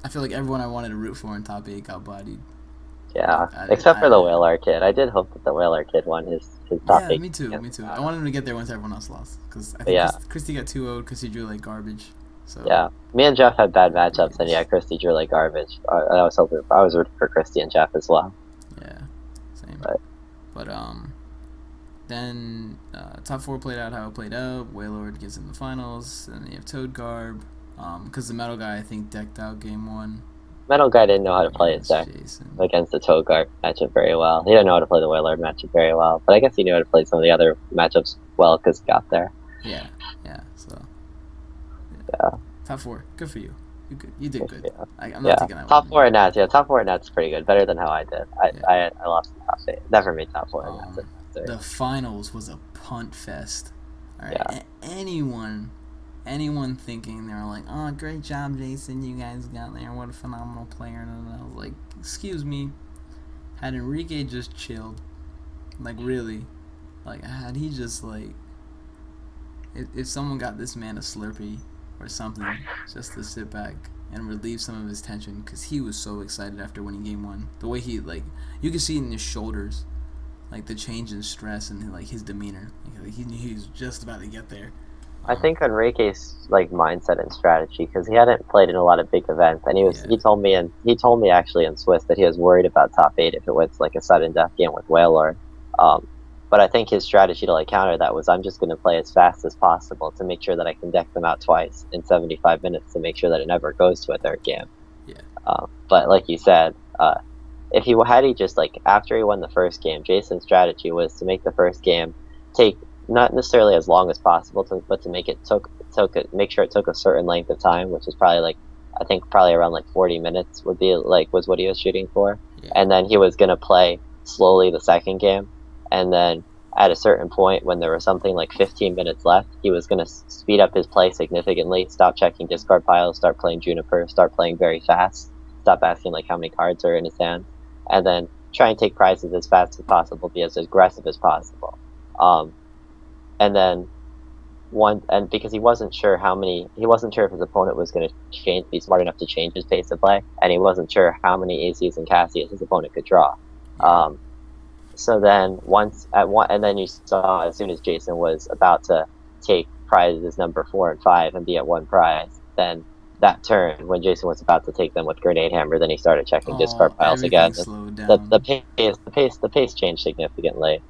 I feel like everyone I wanted to root for in top eight got bodied. Yeah, except for the Wailord kid. I did hope that the Wailord kid won his top eight. Yeah, me too. I wanted him to get there once everyone else lost, because I think Christy got 2-0'd because he drew like garbage. So yeah, me and Jeff had bad matchups, and yeah, Christy drew like garbage. I was rooting for Christy and Jeff as well. Yeah, same. But then top four played out how it played out. Wailord gets in the finals, and then you have Toad Garb, because the metal guy I think decked out game one. Metal guy didn't know how to play his deck against the Toad Garb matchup very well. He didn't know how to play the Wailord matchup very well, but I guess he knew how to play some of the other matchups well because he got there. Yeah. So. Yeah. Top four, good for you. You did good. Yeah. I'm not taking that top one. four at Nats. Yeah, top four at Nats is pretty good. Better than how I did. I lost the top eight. Never made top four at Nats. The finals was a punt fest. All right. Yeah. Anyone thinking they're like, oh, great job, Jason, you guys got there, what a phenomenal player, and I was like, excuse me, had Enrique just chilled, like really, like had he just like, if someone got this man a Slurpee or something, just to sit back and relieve some of his tension, because he was so excited after winning game one, the way he, like, you could see it in his shoulders, like the change in stress and like his demeanor, like he knew he was just about to get there. I think Enrique's like mindset and strategy, because he hadn't played in a lot of big events, and he told me actually in Swiss that he was worried about top eight if it was like a sudden death game with Wailord. But I think his strategy to like counter that was, I'm just going to play as fast as possible to make sure that I can deck them out twice in 75 minutes to make sure that it never goes to a third game. Yeah. But like you said, if he just like after he won the first game, Jason's strategy was to make the first game take not necessarily as long as possible, but to make it make sure it took a certain length of time, which is probably like, I think probably around like 40 minutes was what he was shooting for. Yeah. And then he was gonna play slowly the second game, and then at a certain point when there was something like 15 minutes left, he was gonna speed up his play significantly, stop checking discard piles, start playing Juniper, start playing very fast, stop asking like how many cards are in his hand, and then try and take prizes as fast as possible, be as aggressive as possible. And then because he wasn't sure if his opponent was going to be smart enough to change his pace of play, and he wasn't sure how many ACs and Cassius his opponent could draw. So then and then you saw as soon as Jason was about to take prizes number 4 and 5 and be at one prize, then that turn when Jason was about to take them with Grenade Hammer, then he started checking Oh, discard piles everything again. slowed The down. the pace changed significantly.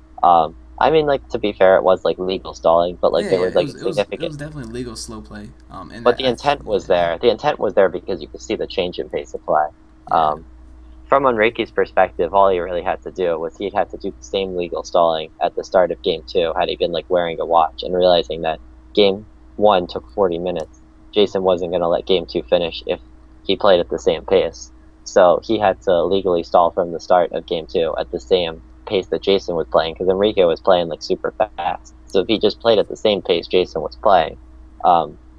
I mean, like, to be fair, it was like legal stalling, but like Yeah, there yeah, was like a it significant. was definitely legal slow play. And But that the intent was yeah, there. The intent was there because you could see the change in pace of play. yeah, From Enrique's perspective, all he really had to do was he'd had to do the same legal stalling at the start of game two had he been like wearing a watch and realizing that game one took 40 minutes. Jason wasn't going to let game two finish if he played at the same pace. So he had to legally stall from the start of game two at the same pace that Jason was playing because Enrique was playing like super fast. So if he just played at the same pace Jason was playing,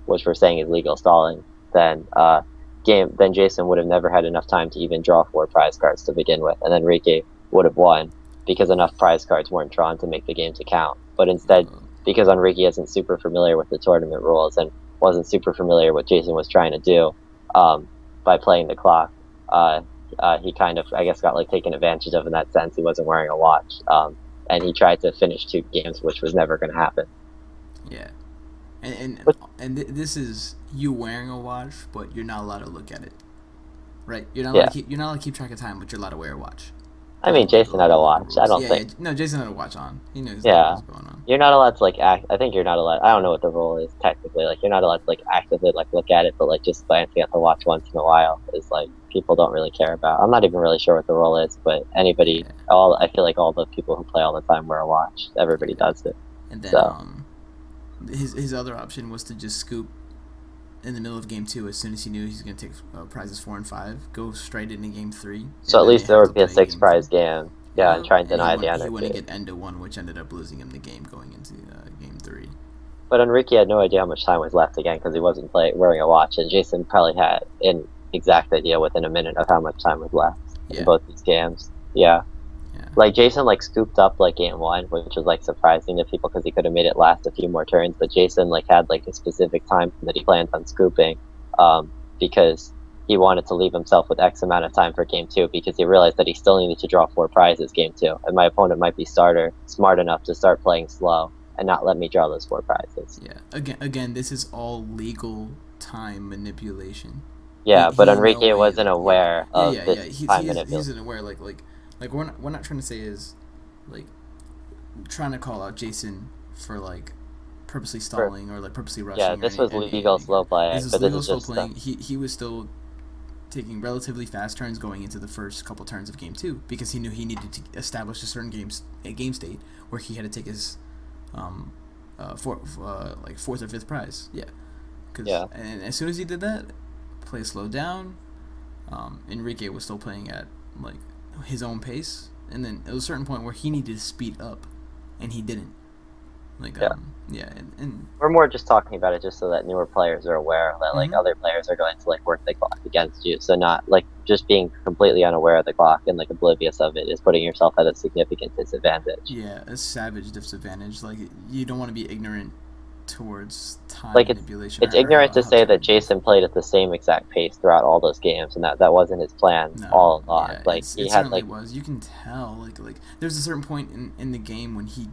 which we're saying is legal stalling, then then Jason would have never had enough time to even draw 4 prize cards to begin with, and Enrique would have won because enough prize cards weren't drawn to make the game to count. But instead, because Enrique isn't super familiar with the tournament rules and wasn't super familiar with what Jason was trying to do by playing the clock, he kind of, I guess, got like taken advantage of in that sense. He wasn't wearing a watch, and he tried to finish 2 games, which was never going to happen. yeah. And But, this is you wearing a watch, but you're not allowed to look at it, right? yeah. You're not allowed to keep track of time, but you're allowed to wear a watch. I Those mean, are like Jason had a watch. I rules. don't Yeah, think. yeah, no, Jason had a watch on. He knew exactly what Yeah, was going on. you're not allowed to like act. I think you're not allowed. I don't know what the rule is technically. Like, you're not allowed to like actively like look at it, but like just glancing at the watch once in a while is like people don't really care about. I'm not even really sure what the rule is, but anybody, Yeah, I feel like all the people who play all the time wear a watch. Everybody yeah. does it. And then So his other option was to just scoop in the middle of game two as soon as he knew he's going to take prizes 4 and 5, go straight into game 3, so and at then they least there have to would be a play 6 game 3. prize game. Yeah, and try and And deny the he wouldn't energy. get end to 1, which ended up losing him the game going into game 3. But Enrique had no idea how much time was left again because he wasn't wearing a watch, and Jason probably had an exact idea within a minute of how much time was left in Yeah, both these games. Yeah. yeah, Like, Jason like scooped up like game one, which was like surprising to people because he could have made it last a few more turns. But Jason like had like a specific time that he planned on scooping, because he wanted to leave himself with X amount of time for game two because he realized that he still needed to draw 4 prizes game two, and my opponent might be smart enough to start playing slow and not let me draw those 4 prizes. yeah. Again, this is all legal time manipulation. Yeah, but In no Enrique way, wasn't like, aware yeah, of yeah, this yeah. time He's manipulation. isn't aware. Like we're not trying to say is like trying to call out Jason for like purposely stalling or like purposely rushing. Yeah, this was legal slow play, This is but this legal is slow just playing. He was still taking relatively fast turns going into the first couple turns of game 2 because he knew he needed to establish a certain game state where he had to take his like 4th or 5th prize. Yeah. And as soon as he did that, play slowed down. Enrique was still playing at like his own pace, and then there was a certain point where he needed to speed up, and he didn't. Like and we're more just talking about it just so that newer players are aware that like Mhm. other players are going to like work the clock against you. So not like just being completely unaware of the clock and like oblivious of it is putting yourself at a significant disadvantage. yeah, a savage disadvantage. Like you don't want to be ignorant towards time Like manipulation. it's or ignorant to how say time that moves. Jason played at the same exact pace throughout all those games, and that wasn't his plan No, all along. yeah, Like it he had certainly like was. You can tell. Like there's a certain point in the game when he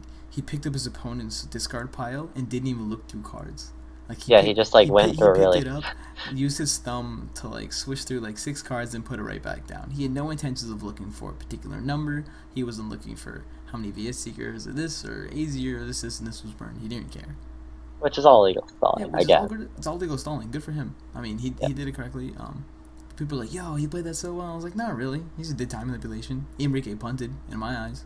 picked up his opponent's discard pile and didn't even look through cards. Like he just like went through picked really. it up, used his thumb to like swish through like 6 cards and put it right back down. He had no intentions of looking for a particular number. He wasn't looking for how many VS Seekers or this or AZ or this and this was burned. He didn't care. Which is all legal stalling, Yeah, I guess. it's all legal stalling. Good for him. I mean, he did it correctly. People are like, yo, he played that so well. I was like, not really. He just did time manipulation. Enrique punted, in my eyes.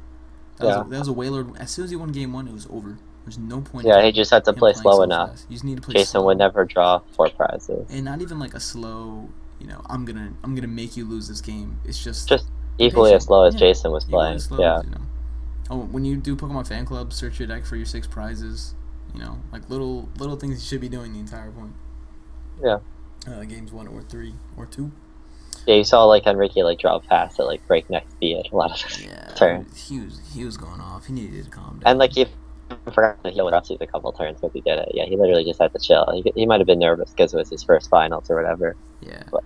That was a Wailord. As soon as he won game 1, it was over. There's no point. Yeah, he just had to him play playing slow so enough. fast. You just need to play Jason slow. would never draw 4 prizes. And not even like a slow, I'm gonna make you lose this game. It's just Equally as slow as Yeah, Jason was equally playing. as slow Yeah. as, Oh, when you do Pokemon Fan Club, search your deck for your 6 prizes. Like little things you should be doing the entire point. Yeah. Games 1 or 3 or 2. Yeah, you saw like Enrique like draw past at like breakneck speed at a lot of turns. He was going off. He needed to calm down. And like he forgot to heal Rusty's a couple turns because he did it. Yeah, he literally just had to chill. He might have been nervous because it was his first finals or whatever. Yeah. But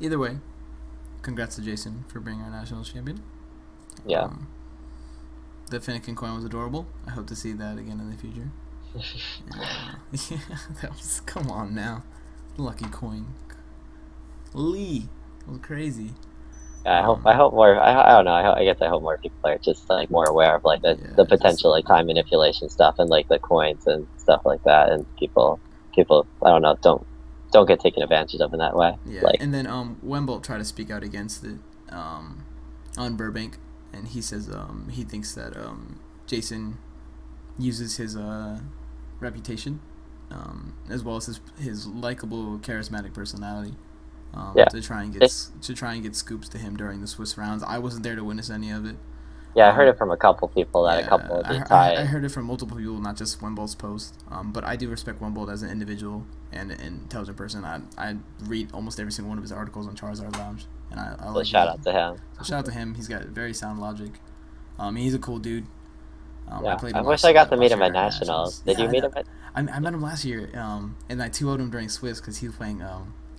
Either way, congrats to Jason for being our nationals champion. Yeah. The Finnegan coin was adorable. I hope to see that again in the future. Yeah, that was, come on now. Lucky coin. Lee. It was crazy. Yeah, I hope more. I don't know. I guess I hope more people are just like more aware of like the Yeah, just potential like time manipulation stuff and like the coins and stuff like that, and people I don't know don't get taken advantage of in that way. yeah. Like And then Wembolt tried to speak out against it on Burbank, and he says he thinks that Jason uses his reputation as well as his likable, charismatic personality. yeah, To try and it's, get scoops to him during the Swiss rounds. I wasn't there to witness any of it. yeah. I heard it from a couple people that a Yeah, couple of the I tie. heard it from multiple people, not just Wembolt's post. But I do respect Wembolt as an individual and an intelligent person. I read almost every single one of his articles on Charizard Lounge, and I So like shout it. out to him. So shout out to him. He's got very sound logic. He's a cool dude. I Yeah, played I him wish I got to meet last him year at during nationals. Did Yeah, you meet him at? I met him last year, and I 2-0'd him during Swiss because he was playing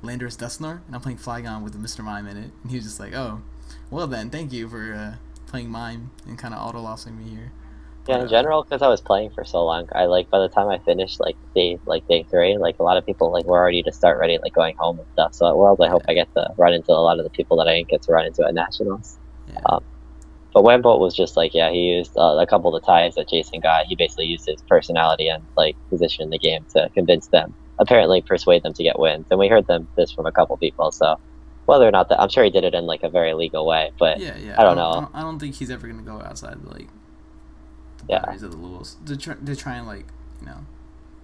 Landorus Dusknoir, and I'm playing Flygon with Mr. Mime in it, and he was just like, "Oh, well then, thank you for playing Mime and kind of auto-lossing me here." Yeah, But in general, because I was playing for so long, I like by the time I finished day three, like a lot of people like were already to start ready, like going home and stuff. So at Worlds, I hope I yeah, get to run into a lot of the people that I didn't get to run into at nationals. yeah, Um, but Wembolt was just like, yeah, he used a couple of the ties that Jason got. He basically used his personality and like position in the game to convince them, apparently persuade them to get wins. And we heard this from a couple people. So whether or not that, I'm sure he did it in like a very legal way, but yeah, yeah. I don't know. I don't think he's ever gonna go outside like the Yeah. boundaries of the rules to try and like you know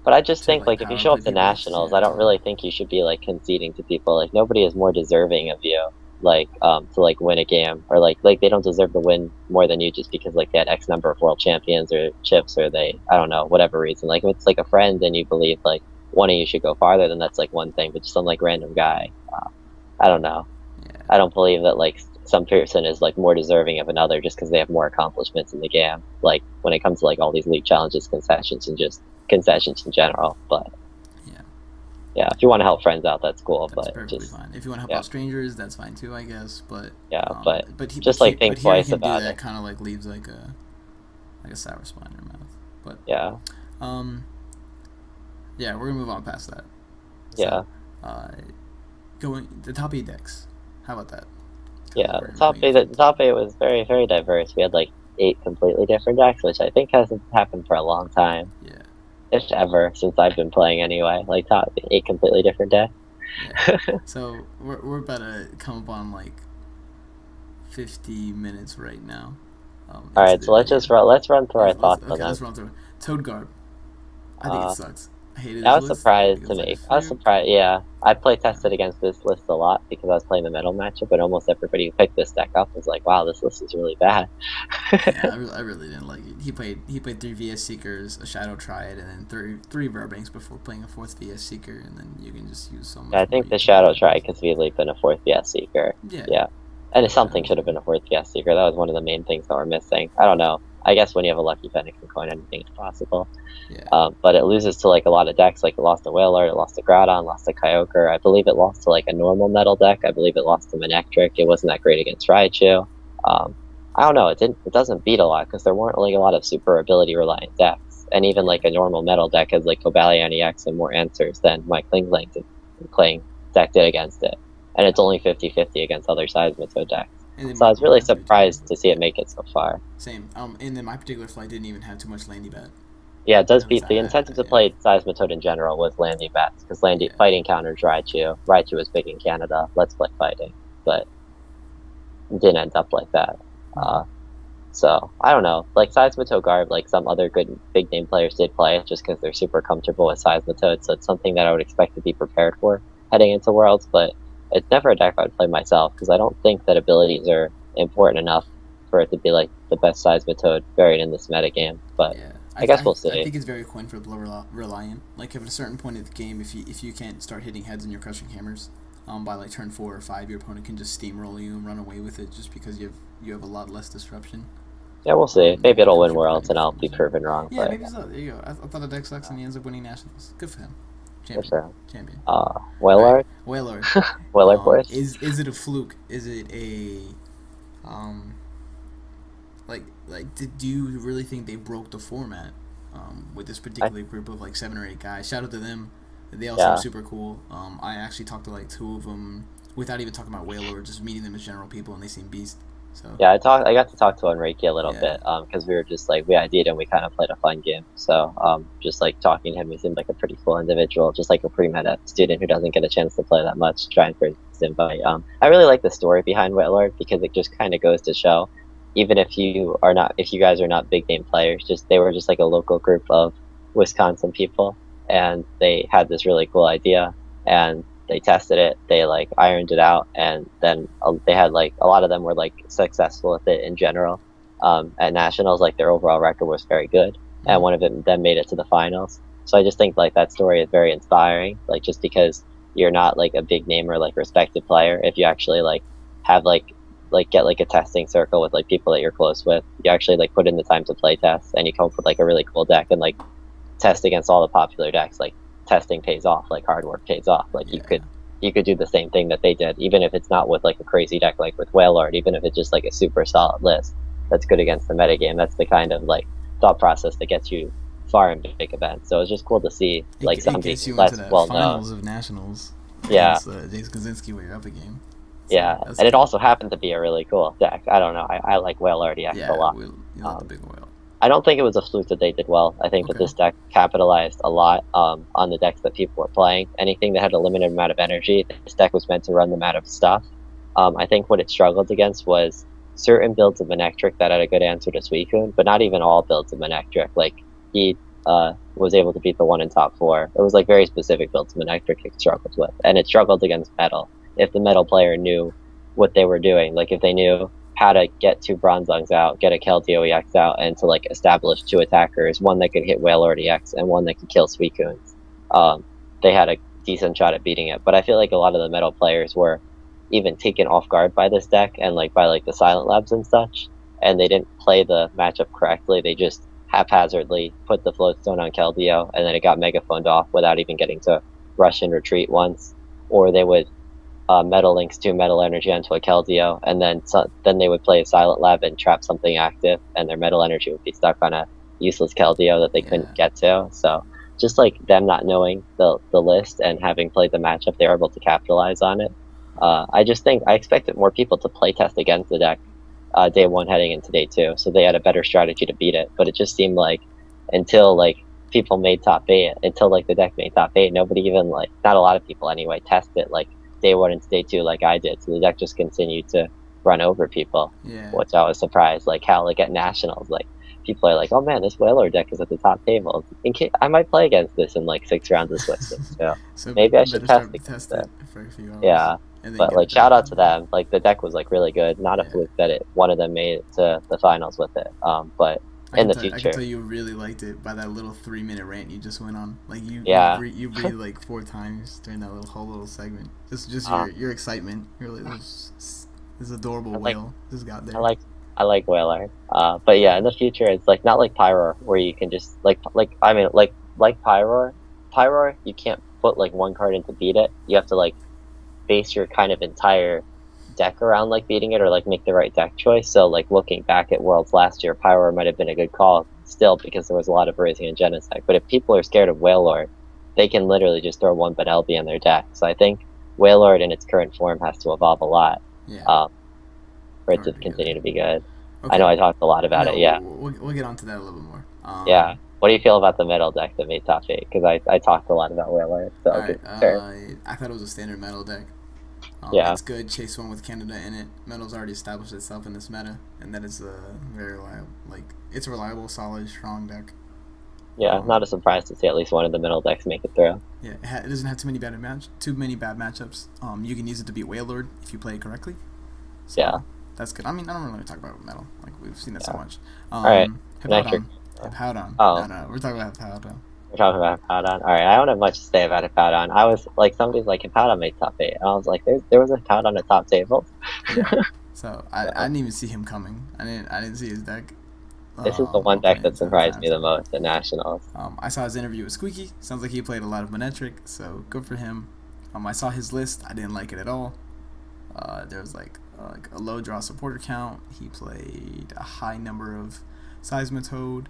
But I just to think like like if you power show play up to people. nationals, I Yeah, don't really think you should be like conceding to people. Like nobody is more deserving of you, like to like win a game, or like they don't deserve to win more than you just because like they had X number of world champions or chips, or they I don't know, whatever reason. Like if it's like a friend and you believe like one of you should go farther, then that's like one thing. But just some like random guy, I don't know. yeah, I don't believe that like some person is like more deserving of another just because they have more accomplishments in the game. Like when it comes to like all these league challenges, concessions, and just concessions in general. But yeah. yeah, if you want to help friends out, that's cool. That's But perfectly just fine. If you want to help yeah, out strangers, that's fine too, I guess. But yeah. But just but like think hearing twice him do about that it. kind of like leaves like a sour spot in your mouth. But Yeah, um, yeah, we're gonna move on past that. yeah, So, going the top 8 decks. How about that? 'Cause yeah. we're The top moving eight, into the top eight was very diverse. We had like 8 completely different decks, which I think hasn't happened for a long time, yeah, if ever, since I've been playing anyway. Like top 8 completely different decks. yeah. So we're about to come up on like 50 minutes right now. All Into right, the so let's video. just let's run through our thoughts on them. Let's run through it. Toad Garb. I think it Uh, sucks. I hated I his was list. surprised It to was like a me. I was fluke. surprised. Yeah, I play tested against this list a lot because I was playing the metal matchup, but almost everybody who picked this deck up was like, "Wow, this list is really bad." Yeah, I really didn't like it. He played 3 VS Seekers, a Shadow Triad, and then three Burbanks before playing a 4th VS Seeker, and then you can just use so much Yeah, I more. think the Shadow Try because we had been a 4th VS Seeker. Yeah. Yeah, and something should have been a 4th VS Seeker. That was one of the main things that were missing. I don't know. I guess when you have a lucky Fennekin coin, anything is possible. Yeah. But it loses to like a lot of decks. Like it lost to Wailord, it lost to Groudon, lost to Kyogre. I believe it lost to like a normal metal deck. I believe it lost to Manectric. It wasn't that great against Raichu. I don't know. It doesn't beat a lot because there weren't like a lot of super ability reliant decks. And even like a normal metal deck has like Cobalion EX and more answers than my Klingling playing deck did against it. And it's only 50-50 against other Seismitoad decks. So I was really surprised to see it make it so far. Same. And then my particular flight didn't even have too much landy bat. Yeah, it does It was, beat the incentive to yeah. play Seismitoad in general was Landy Bats, because Landy Yeah. fighting counters Raichu. Raichu was big in Canada. Let's play fighting, but it didn't end up like that. So I don't know. Like Seismitoad Garb, like some other good big name players did play it just because they're super comfortable with Seismitoad. So it's something that I would expect to be prepared for heading into Worlds. But it's never a deck I would play myself because I don't think that abilities are important enough for it to be like the best Seismitoad buried in this meta game. But Yeah. I guess we'll see. I think it's very coin flip reliant. Like if at a certain point of the game, if you can't start hitting heads and you're crushing hammers, by like turn 4 or 5, your opponent can just steamroll you and run away with it just because you have a lot less disruption. Yeah, we'll see. Maybe it'll win Worlds and I'll be proven wrong. Yeah, but maybe so. There you go. I thought the deck sucks and he ends up winning nationals. Good for him. Champion. sure. Champion. Wailord? Right. Wailord. Wailord boys? Is it a fluke? Is it a do you really think they broke the format with this particular group of like 7 or 8 guys? Shout out to them. They all seem Yeah. super cool. I actually talked to like two of them without even talking about Wailord, just meeting them as general people, and they seem beast. So Yeah, I got to talk to Enrique a little yeah, bit, because we were just like we ID'd and we kind of played a fun game. So just like talking to him, he seemed like a pretty cool individual, just like a pre-meta student who doesn't get a chance to play that much, trying for his invite. I really like the story behind Wailord because it just kind of goes to show, even if you guys are not big name players, just they were just like a local group of Wisconsin people, and they had this really cool idea, and they tested it, they like ironed it out, and then they had like a lot of them were like successful with it in general. At nationals, like their overall record was very good, and mm-hmm. one of them then made it to the finals. So I just think like that story is very inspiring. Like just because you're not like a big name or like respected player, if you actually like have like get like a testing circle with like people that you're close with, you actually like put in the time to play test, and you come up with like a really cool deck and like test against all the popular decks. Like testing pays off, like hard work pays off. Like Yeah, you could do the same thing that they did, even if it's not with like a crazy deck like with Wailord, even if it's just like a super solid list that's good against the metagame. That's the kind of like thought process that gets you far in big events. So it's just cool to see like it somebody gets you into less the well known. finals of nationals Yeah, against James Kaczynski where you're up a game. So yeah, that's and it cool. also happened to be a really cool deck. I don't know. I like Wailord EX a Yeah, lot. you like the Um, big whale. I don't think it was a fluke that they did well. I think that Okay. this deck capitalized a lot on the decks that people were playing. Anything that had a limited amount of energy, this deck was meant to run them out of stuff. I think what it struggled against was certain builds of Manectric that had a good answer to Suicune, but not even all builds of Manectric. Like, he was able to beat the one in top four. It was like very specific builds of Manectric it struggled with, and it struggled against Metal. If the Metal player knew what they were doing, like if they knew how to get two Bronzongs out, get a Keldeo EX out, and to like establish two attackers, one that could hit Wailord EX and one that could kill Suicunes. They had a decent shot at beating it. But I feel like a lot of the Metal players were even taken off guard by this deck and like by like the Silent Labs and such, and they didn't play the matchup correctly. They just haphazardly put the Floatstone on Keldeo, and then it got megaphoned off without even getting to rush and retreat once. Or they would Metal Links 2 Metal Energy onto a Keldeo, and then they would play a Silent Lab and trap something active, and their Metal Energy would be stuck on a useless Keldeo that they couldn't Yeah. get to. So just like them not knowing the list and having played the matchup, they were able to capitalize on it. I just think I expected more people to play test against the deck day one heading into day two, so they had a better strategy to beat it. But it just seemed like until like people made top eight, until like the deck made top eight, nobody even like not a lot of people anyway tested like day one and day two like I did. So the deck just continued to run over people, Yeah. which I was surprised. Like how like at nationals, like people are like, oh man, this Wailord deck is at the top table. I might play against this in like 6 rounds of Switzerland. So So maybe I should better test start to against test it. it for a few hours, Yeah. and then But get a like better shout out to idea. them. Like the deck was like really good. Not a Yeah. fluke that one of them made it to the finals with it. But in the I can tell future, you really liked it by that little 3 minute rant you just went on. Like yeah, you breathed like 4 times during that whole little segment. Just uh, your excitement. You're like this adorable I like whale just got I there. like I like Wailord. But yeah, in the future, it's like not like Pyroar where you can just like I mean like Pyroar. Pyroar, you can't put like one card in to beat it. You have to like base your kind of entire deck around like beating it or like make the right deck choice. So like looking back at Worlds last year, Pyroar might have been a good call still because there was a lot of Raising and Genocide. But if people are scared of Wailord, they can literally just throw one Benelby in their deck. So I think Wailord in its current form has to evolve a lot Yeah, um, for in it to order to get continue there. to be good. I know Okay, I talked a lot about it. no, Yeah, we'll get onto that a little bit more. yeah. What do you feel about the middle deck that made top eight? Because I talked a lot about Wailord, so All I'll right. give fair. I thought it was a standard metal deck. Yeah, It's good. Chase one with Canada in it. Metal's already established itself in this meta, and that is a very reliable, it's a reliable, solid, strong deck. yeah. Not a surprise to see at least one of the middle decks make it through. Yeah, it doesn't have too many bad matchups. You can use it to beat Wailord if you play it correctly. So Yeah, that's good. I mean, I don't really talk about metal. Like we've seen that so yeah. much. All right, Nectar. Hippowdon. Hippowdon. Oh, No, we're talking about Hippowdon. we're talking about Hippowdon. All right, I don't have much to say about Hippowdon. I was like, somebody's like Hippowdon made top eight, and I was like, there was a Hippowdon at top table. Yeah. So I So didn't even see him coming. I didn't see his deck. this is the one While deck playing that surprised me the Hippowdon. most at nationals. I saw his interview with Squeaky. Sounds like he played a lot of Manectric, so good for him. I saw his list. I didn't like it at all. There was like a low draw supporter count. He played a high number of Seismitoad.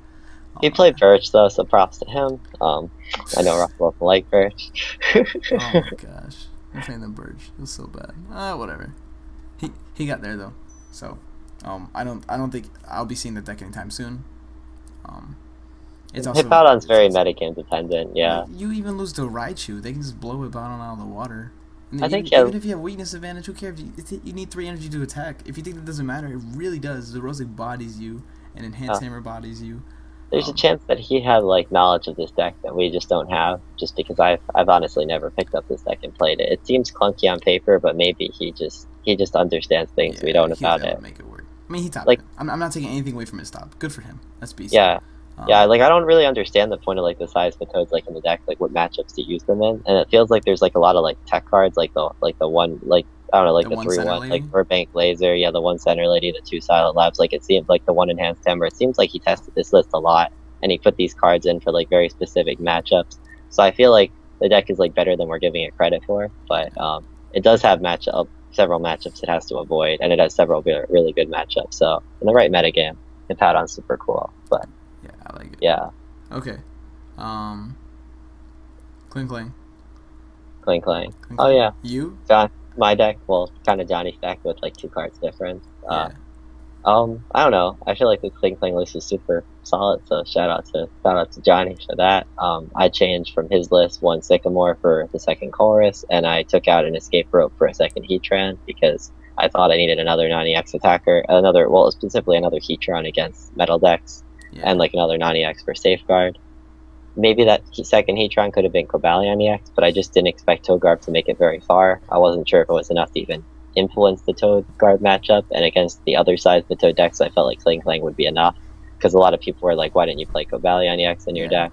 He Oh played man. Birch though, so props to him. I know Russell doesn't like Birch. Oh my gosh. I'm playing the Burge. It was so bad. Whatever. He got there though. So, I don't think I'll be seeing the deck anytime soon. Um, Hippowdon's it's very also metagame dependent, like yeah. you even lose to Raichu, they can just blow Hippowdon out of the water. And I then think, yeah, even if you have weakness advantage, who cares? You need 3 energy to attack. If you think that doesn't matter, it really does. The Rosic bodies you, and Enhanced Hammer bodies you. there's a chance that he had like knowledge of this deck that we just don't have, just because I've honestly never picked up this deck and played it. It seems clunky on paper, but maybe he just understands things we Yeah, don't he was about able it. to make it work. I mean, he topped Like, it. I'm not taking anything away from his top. Good for him. That's beastly. yeah, yeah, Um, like I don't really understand the point of like the size of toads like in the deck, like what matchups to use them in, and it feels like there's like a lot of like tech cards, like the one like I don't know, like the the one three center one, lady. like Burbank Laser, yeah, the one center lady, the two silent labs, like it seems like the one enhanced hammer. It seems like he tested this list a lot, and he put these cards in for like very specific matchups. So I feel like the deck is like better than we're giving it credit for, but it does have several matchups it has to avoid, and it has several really good matchups. So in the right metagame, Hippowdon's super cool, but Yeah, I like it. yeah. Okay. Um, Cling Clang. Clang Clang. Cling Oh Clang. yeah, You? John. My deck, well, kind of Johnny's deck with like 2 cards difference. Yeah. I don't know. I feel like the Clang Clang list is super solid. So shout out to Johnny for that. I changed from his list one Sycamore for the second Chorus, and I took out an Escape Rope for a second Heatran because I thought I needed another 90x attacker, specifically another Heatran against metal decks, Yeah. and like another 90x for Safeguard. Maybe that second Heatran could have been Cobalion EX, but I just didn't expect Toadgarb to make it very far. I wasn't sure if it was enough to even influence the Toadgarb matchup, and against the other side of the Toad decks, I felt like Clang Clang would be enough, because a lot of people were like, why didn't you play Cobalion EX in your Yeah. deck?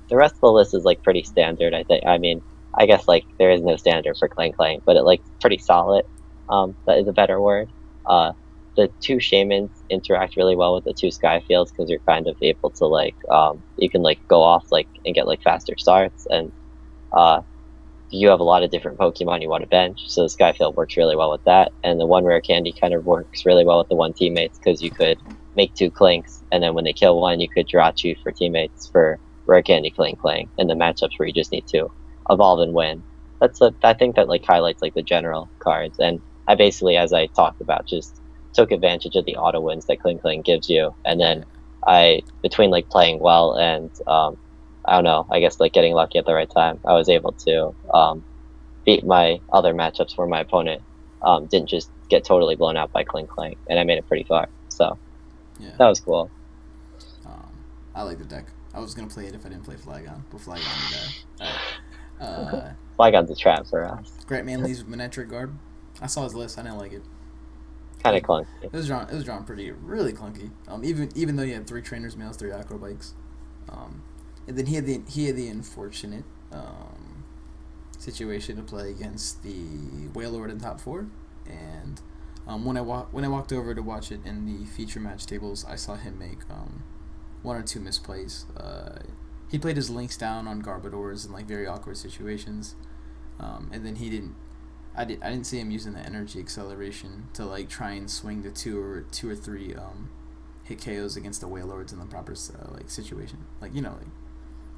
The rest of the list is like pretty standard, I think. I mean, I guess like there is no standard for Clang Clang, but it like pretty solid. That is a better word. The 2 Shamans interact really well with the 2 Skyfields because you're kind of able to like you can like go off like and get like faster starts, and you have a lot of different Pokemon you want to bench, so the Skyfield works really well with that. And the 1 Rare Candy kind of works really well with the 1 teammates because you could make 2 Clinks, and then when they kill 1, you could draw 2 for teammates for Rare Candy Cling, in the matchups where you just need to evolve and win. I think that like highlights like the general cards, and I basically, as I talked about, just took advantage of the auto wins that Cling gives you, and then between like playing well and I don't know, I guess like getting lucky at the right time, I was able to beat my other matchups where my opponent didn't just get totally blown out by Cling, and I made it pretty far. So Yeah. that was cool. I like the deck. I was gonna play it if I didn't play Flygon, but Flygon died. Alright. Flygon's a trap for us. Grant Manley's Manectric Garb. I saw his list. I didn't like it. Kind of clunky. It was drawn really clunky. Even though you had 3 trainers males, 3 acrobikes. And then he had the unfortunate situation to play against the Wailord in top 4, and when I walked over to watch it in the feature match tables, I saw him make 1 or 2 misplays. He played his links down on Garbodors in like very awkward situations, and then I didn't see him using the energy acceleration to like try and swing the two or 3 hit KOs against the Wailords in the proper like situation. Like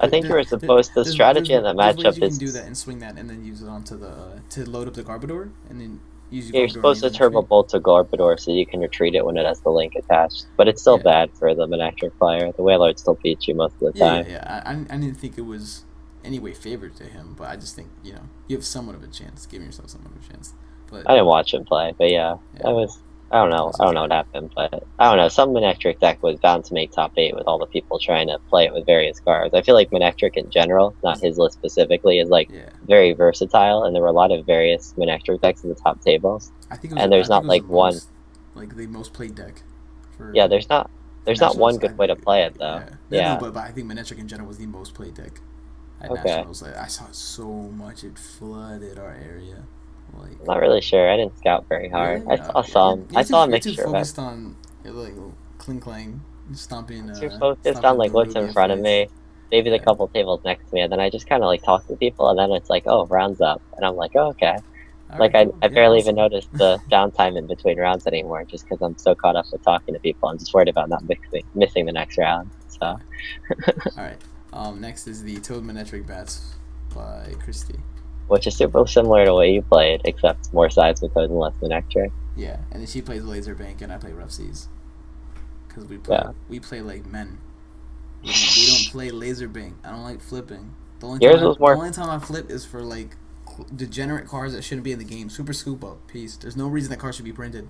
I think you were supposed the strategy in that matchup you is can do that and swing that and then use it onto the to load up the Garbodor and then use you're supposed to Turbo Bolt to Garbodor so you can retreat it when it has the link attached. But it's still bad for the Manectric player. The Wailord still beats you most of the time. Yeah. I didn't think it was any way favored to him, but I just think you have somewhat of a chance, giving yourself somewhat of a chance. But I didn't watch him play, but that was. I don't know what happened, but I don't know. Some Manectric deck was bound to make top 8 with all the people trying to play it with various cards. I feel like Manectric in general, not his list specifically, is like very versatile, and there were a lot of various Manectric decks in the top tables. I think there's not like one, like the most played deck. There's not one good way to play it though. No, but I think Manectric in general was the most played deck at Nationals. Like, I saw so much; it flooded our area. Like, I'm not really sure. I didn't scout very hard. I saw some. I saw a mixture of it. Focused on like Cling Clang, stomping. You're focused on like what's in front of me, maybe the couple tables next to me, and then I just kind of like talk to people, and then it's like, oh, rounds up, and I'm like, oh, okay. Like I barely even noticed the downtime in between rounds anymore, just because I'm so caught up with talking to people. I'm just worried about not missing the next round. So, All right. Next is the Toad Manectric Bats by Christy. which is super similar to what you played, except more seismitoad and less Manectric. Yeah, and then she plays Laser Bank, and I play Rough Seas. Because Yeah. we play like men. We don't play Laser Bank. I don't like flipping. Yours was The more. only time I flip is for like degenerate cards that shouldn't be in the game. Super Scoop Up, peace. There's no reason that card should be printed.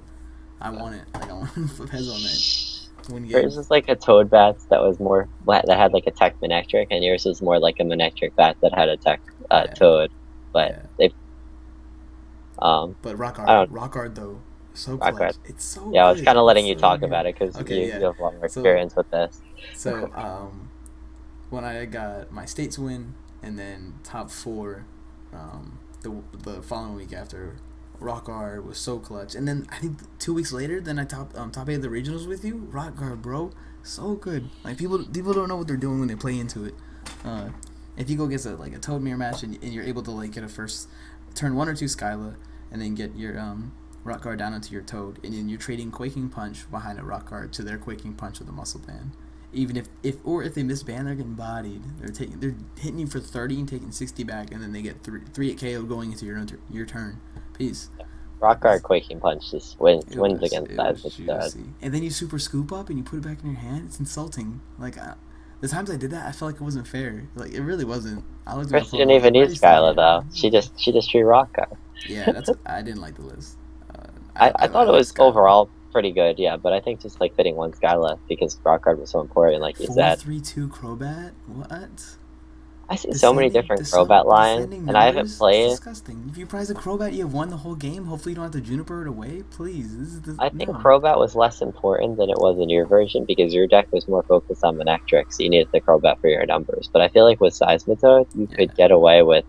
I want it. Like I want to flip heads on that. Win Yours games. was like a toad bat that was more that had like a tech Manectric, and yours was more like a Manectric bat that had a tech Yeah. toad. But Yeah. they But I don't Rock Art though, so rock clutch. red. It's so Yeah, I was good. kind of letting It's you so talk good. about it because Okay, you yeah. have a lot more So experience with this. so when I got my states win and then top four, the following week after, Rock Guard was so clutch. And then I think 2 weeks later, then I top 8 of the regionals with you. Rock Guard, bro, so good. Like people don't know what they're doing when they play into it. If you go against a Toad Mirror match and you're able to like get a first turn 1 or 2 Skyla, and then get your Rock Guard down into your Toad, and then you're trading Quaking Punch behind a Rock Guard to their Quaking Punch with a Muscle Band. Even if they misband, they're getting bodied. They're hitting you for 30 and taking 60 back, and then they get 3 KO going into your turn. Peace. Rock guard quaking punch just wins It was against that. juicy. And then you super scoop up and you put it back in your hand. It's insulting. Like the times I did that, I felt like it wasn't fair. Like it really wasn't. I looked at my Chris phone, didn't I was even like, why use are you still Skyla here, though. man? She just drew rock guard. Yeah, I didn't like the list. I thought it like was Skyla. overall pretty good, yeah, but I think just like fitting one Skyla because rock guard was so important, like you said. 4-3-2 Crobat? What? I see so many different Crobat lines, and I haven't It's played. disgusting. If you prize a Crobat, you have won the whole game. Hopefully, you don't have to Juniper it away. Please, I think no. Crobat was less important than it was in your version because your deck was more focused on Manectric, so you needed the Crobat for your numbers. But I feel like with Seismitoad, you could get away with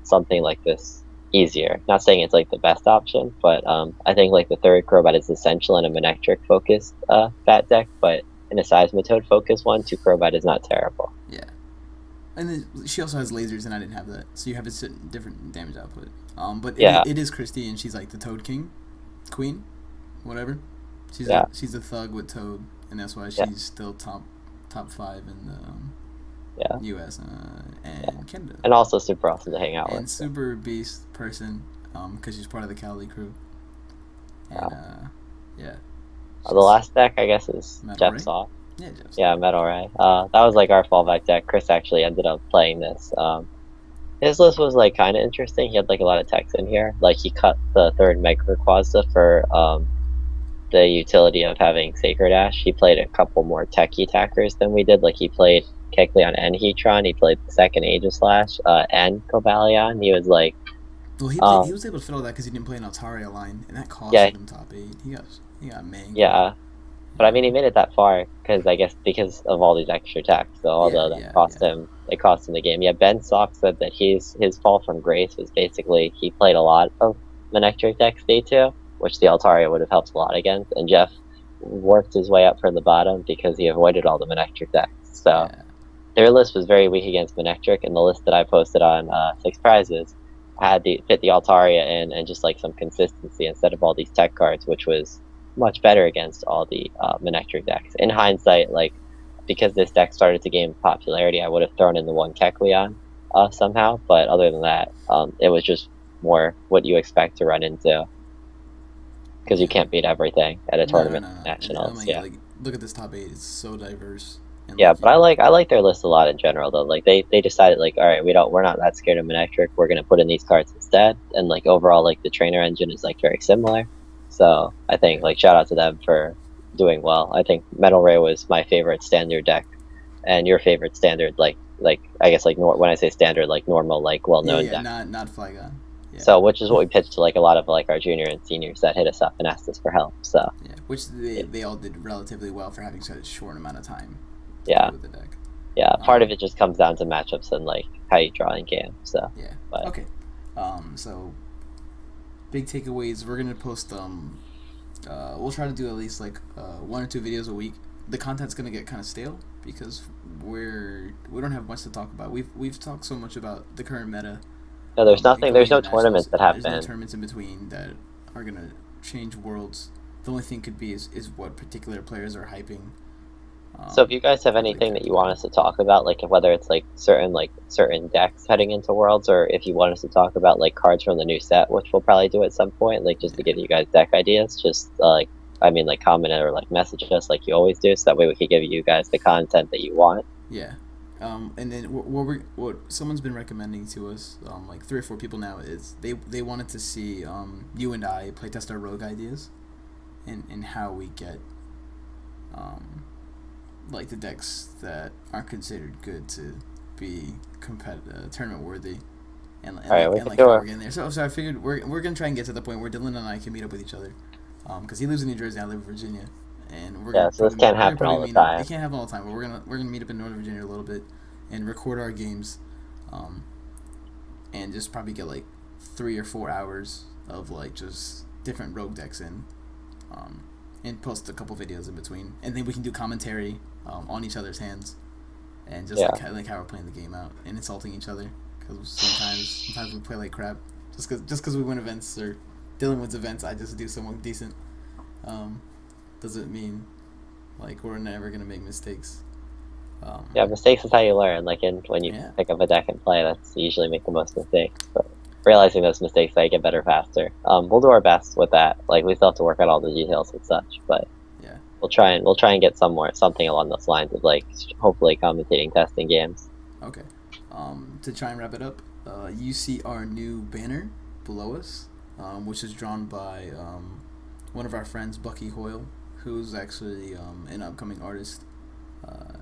something like this easier. Not saying it's like the best option, but I think like the third Crobat is essential in a Manectric focused bat deck, but in a Seismitoad focused one, 2 Crobat is not terrible. Yeah. And then she also has lasers, and I didn't have that, so you have a certain different damage output. But Yeah. it is Christy, and she's like the Toad Queen, whatever. She's she's a thug with Toad, and that's why she's still top 5 in the U.S. And Canada. And also super awesome to hang out with. And super beast person, because she's part of the Cali crew. And the last deck I guess is Metal Jeff Ray? Saw. Yeah, Jeff. Yeah, Metal Ray. That was like our fallback deck. Chris actually ended up playing this. His list was like kind of interesting. He had like a lot of text in here. Like he cut the third Mega Rayquaza for the utility of having Sacred Ash. He played a couple more techie attackers than we did. Like he played Kecleon and Heatron. He played the second Aegislash and Cobalion. He was like, well, he was able to fit all that because he didn't play an Altaria line, and that cost him top 8. He got mangled. Yeah. But I mean, he made it that far because I guess because of all these extra attacks. So although that cost him, it cost him the game. Yeah, Ben Sock said that his fall from grace was basically he played a lot of Manectric decks day 2, which the Altaria would have helped a lot against. And Jeff worked his way up from the bottom because he avoided all the Manectric decks. So their list was very weak against Manectric, and the list that I posted on 6 Prizes had fit the Altaria in and just like some consistency instead of all these tech cards, which was much better against all the Manectric decks. In hindsight, like because this deck started to gain popularity, I would have thrown in the one Kecleon somehow, but other than that, it was just more what you expect to run into because you can't beat everything at a tournament nationals. And, like, look at this top 8; it's so diverse. And yeah, but I like their list a lot in general though. Like they decided like, all right, we're not that scared of Manectric. We're gonna put in these cards instead, and like overall, like the trainer engine is like very similar. So I think like shout out to them for doing well. I think Metal Ray was my favorite standard deck, and your favorite standard like I guess like when I say standard like normal like well known deck. Not Flygon. Yeah. So which is what we pitched to like a lot of like our junior and seniors that hit us up and asked us for help. So which they all did relatively well for having such a short amount of time. With the deck. Part of it just comes down to matchups and like how you draw in game. So okay. So big takeaways. We're gonna post we'll try to do at least like 1 or 2 videos a week. The content's gonna get kind of stale because we don't have much to talk about. We've talked so much about the current meta. No, there's nothing. There's no tournaments that happen. There's no tournaments in between that are gonna change worlds. The only thing could be is what particular players are hyping So if you guys have Like anything deck that you want building. us to talk about, like whether it's certain decks heading into Worlds, or if you want us to talk about like cards from the new set, which we'll probably do at some point, like just to Yeah. give you guys deck ideas, just like I mean like comment or like message us like you always do, so that way we can give you guys the content that you want. Yeah. And then what someone's been recommending to us, like 3 or 4 people now, is they wanted to see you and I playtest our rogue ideas, and how we get um, like the decks that aren't considered good to be tournament worthy, All right, we and can like do how it. we're getting there. So I figured we're gonna try and get to the point where Dylan and I can meet up with each other, because he lives in New Jersey, I live in Virginia, and Yeah, so this can't we're gonna happen probably all the meet up. time. It can't happen all the time, but we're gonna meet up in Northern Virginia a little bit, and record our games, um, and just probably get like 3 or 4 hours of like just different rogue decks in, um, and post a couple videos in between, and then we can do commentary on each other's hands, and just Yeah, like how we're playing the game out and insulting each other, because sometimes we play like crap just cause we win events, or Dylan wins events, I just do somewhat decent. Um, doesn't mean like we're never gonna make mistakes. yeah, mistakes is how you learn. Like when you Yeah. pick up a deck and play, that's you usually make the most mistakes. But realizing those mistakes, I get better faster. We'll do our best with that. Like we still have to work out all the details and such, but Yeah. we'll try and get something along those lines of like hopefully commentating testing games. Okay. To try and wrap it up, you see our new banner below us, which is drawn by one of our friends, Bucky Hoyle, who's actually an upcoming artist, uh,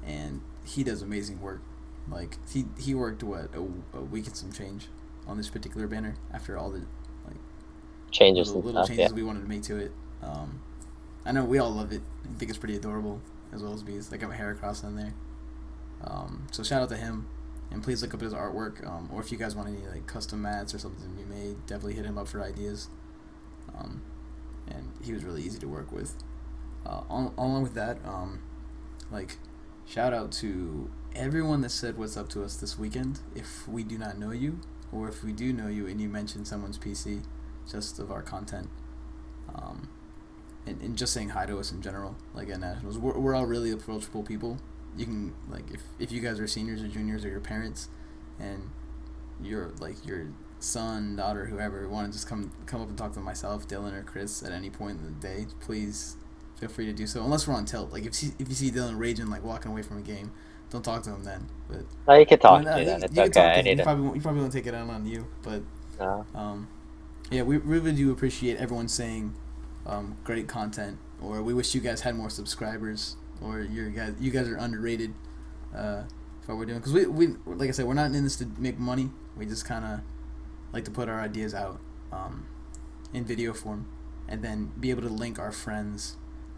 and he does amazing work. Like he worked a week and some change on this particular banner after all the like Changes little and little stuff. Yeah, changes we wanted to make to it. I know we all love it. I think it's pretty adorable, as well as bees. Like I have a hair across on there. So shout out to him, and please look up his artwork. Or if you guys want any like custom mats or something you made, definitely hit him up for ideas. Um, and he was really easy to work with. Along with that, like shout out to everyone that said what's up to us this weekend. If we do not know you, or if we do know you and you mention someone's PC, just of our content, um, and just saying hi to us in general, like at nationals, we're all really approachable people. You can like if you guys are seniors or juniors or your parents, and you're like your son, daughter, whoever want to just come up and talk to myself, Dylan, or Chris at any point in the day, please feel free to do so. Unless we're on tilt, like if you see Dylan raging, like walking away from a game, don't talk to him then. But no, you can I talk mean, to me then. you It's can talk okay. to I him. need to. You probably won't take it out on you, but No. yeah, we really do appreciate everyone saying great content, or we wish you guys had more subscribers, or you guys are underrated for what we're doing. Because we like I said, we're not in this to make money. We just kind of like to put our ideas out in video form, and then be able to link our friends,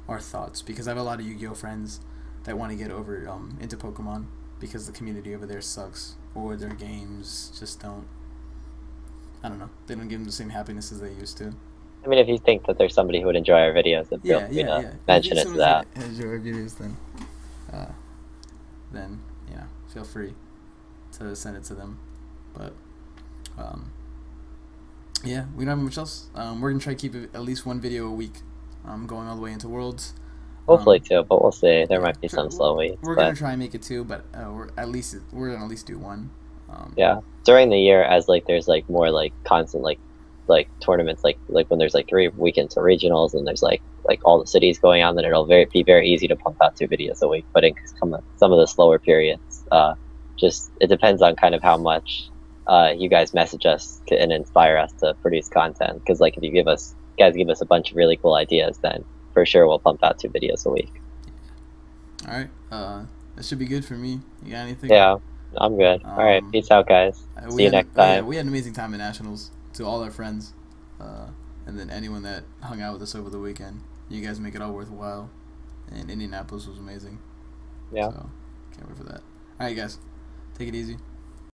our thoughts. Because I have a lot of Yu-Gi-Oh friends that want to get over into Pokemon, because the community over there sucks, or their games just don't. I don't know. They don't give them the same happiness as they used to. I mean, if you think that there's somebody who would enjoy our videos, then feel free to Yeah. mention If it to someone that. has your reviews, uh, then feel free to send it to them. But yeah, we don't have much else. We're gonna try to keep it at least one video a week. Going all the way into Worlds. Hopefully too, but we'll see. There Yeah, might be some slow weeks, we're but gonna try and make it two, but we're gonna at least do one. yeah, during the year, as like there's like more like constant like tournaments, like when there's like 3 weekends of regionals and there's like all the cities going on, then it'll be very easy to pump out 2 videos a week. But in some of the slower periods, just it depends on kind of how much you guys message us and inspire us to produce content. Because like if you guys give us a bunch of really cool ideas, then for sure we'll pump out 2 videos a week. All right. That should be good for me. You got anything? Yeah, I'm good. All right, peace out, guys. See you next time. We had an amazing time at nationals. To all our friends, and then anyone that hung out with us over the weekend. You guys make it all worthwhile, and Indianapolis was amazing. Yeah. So can't wait for that. All right, guys, take it easy.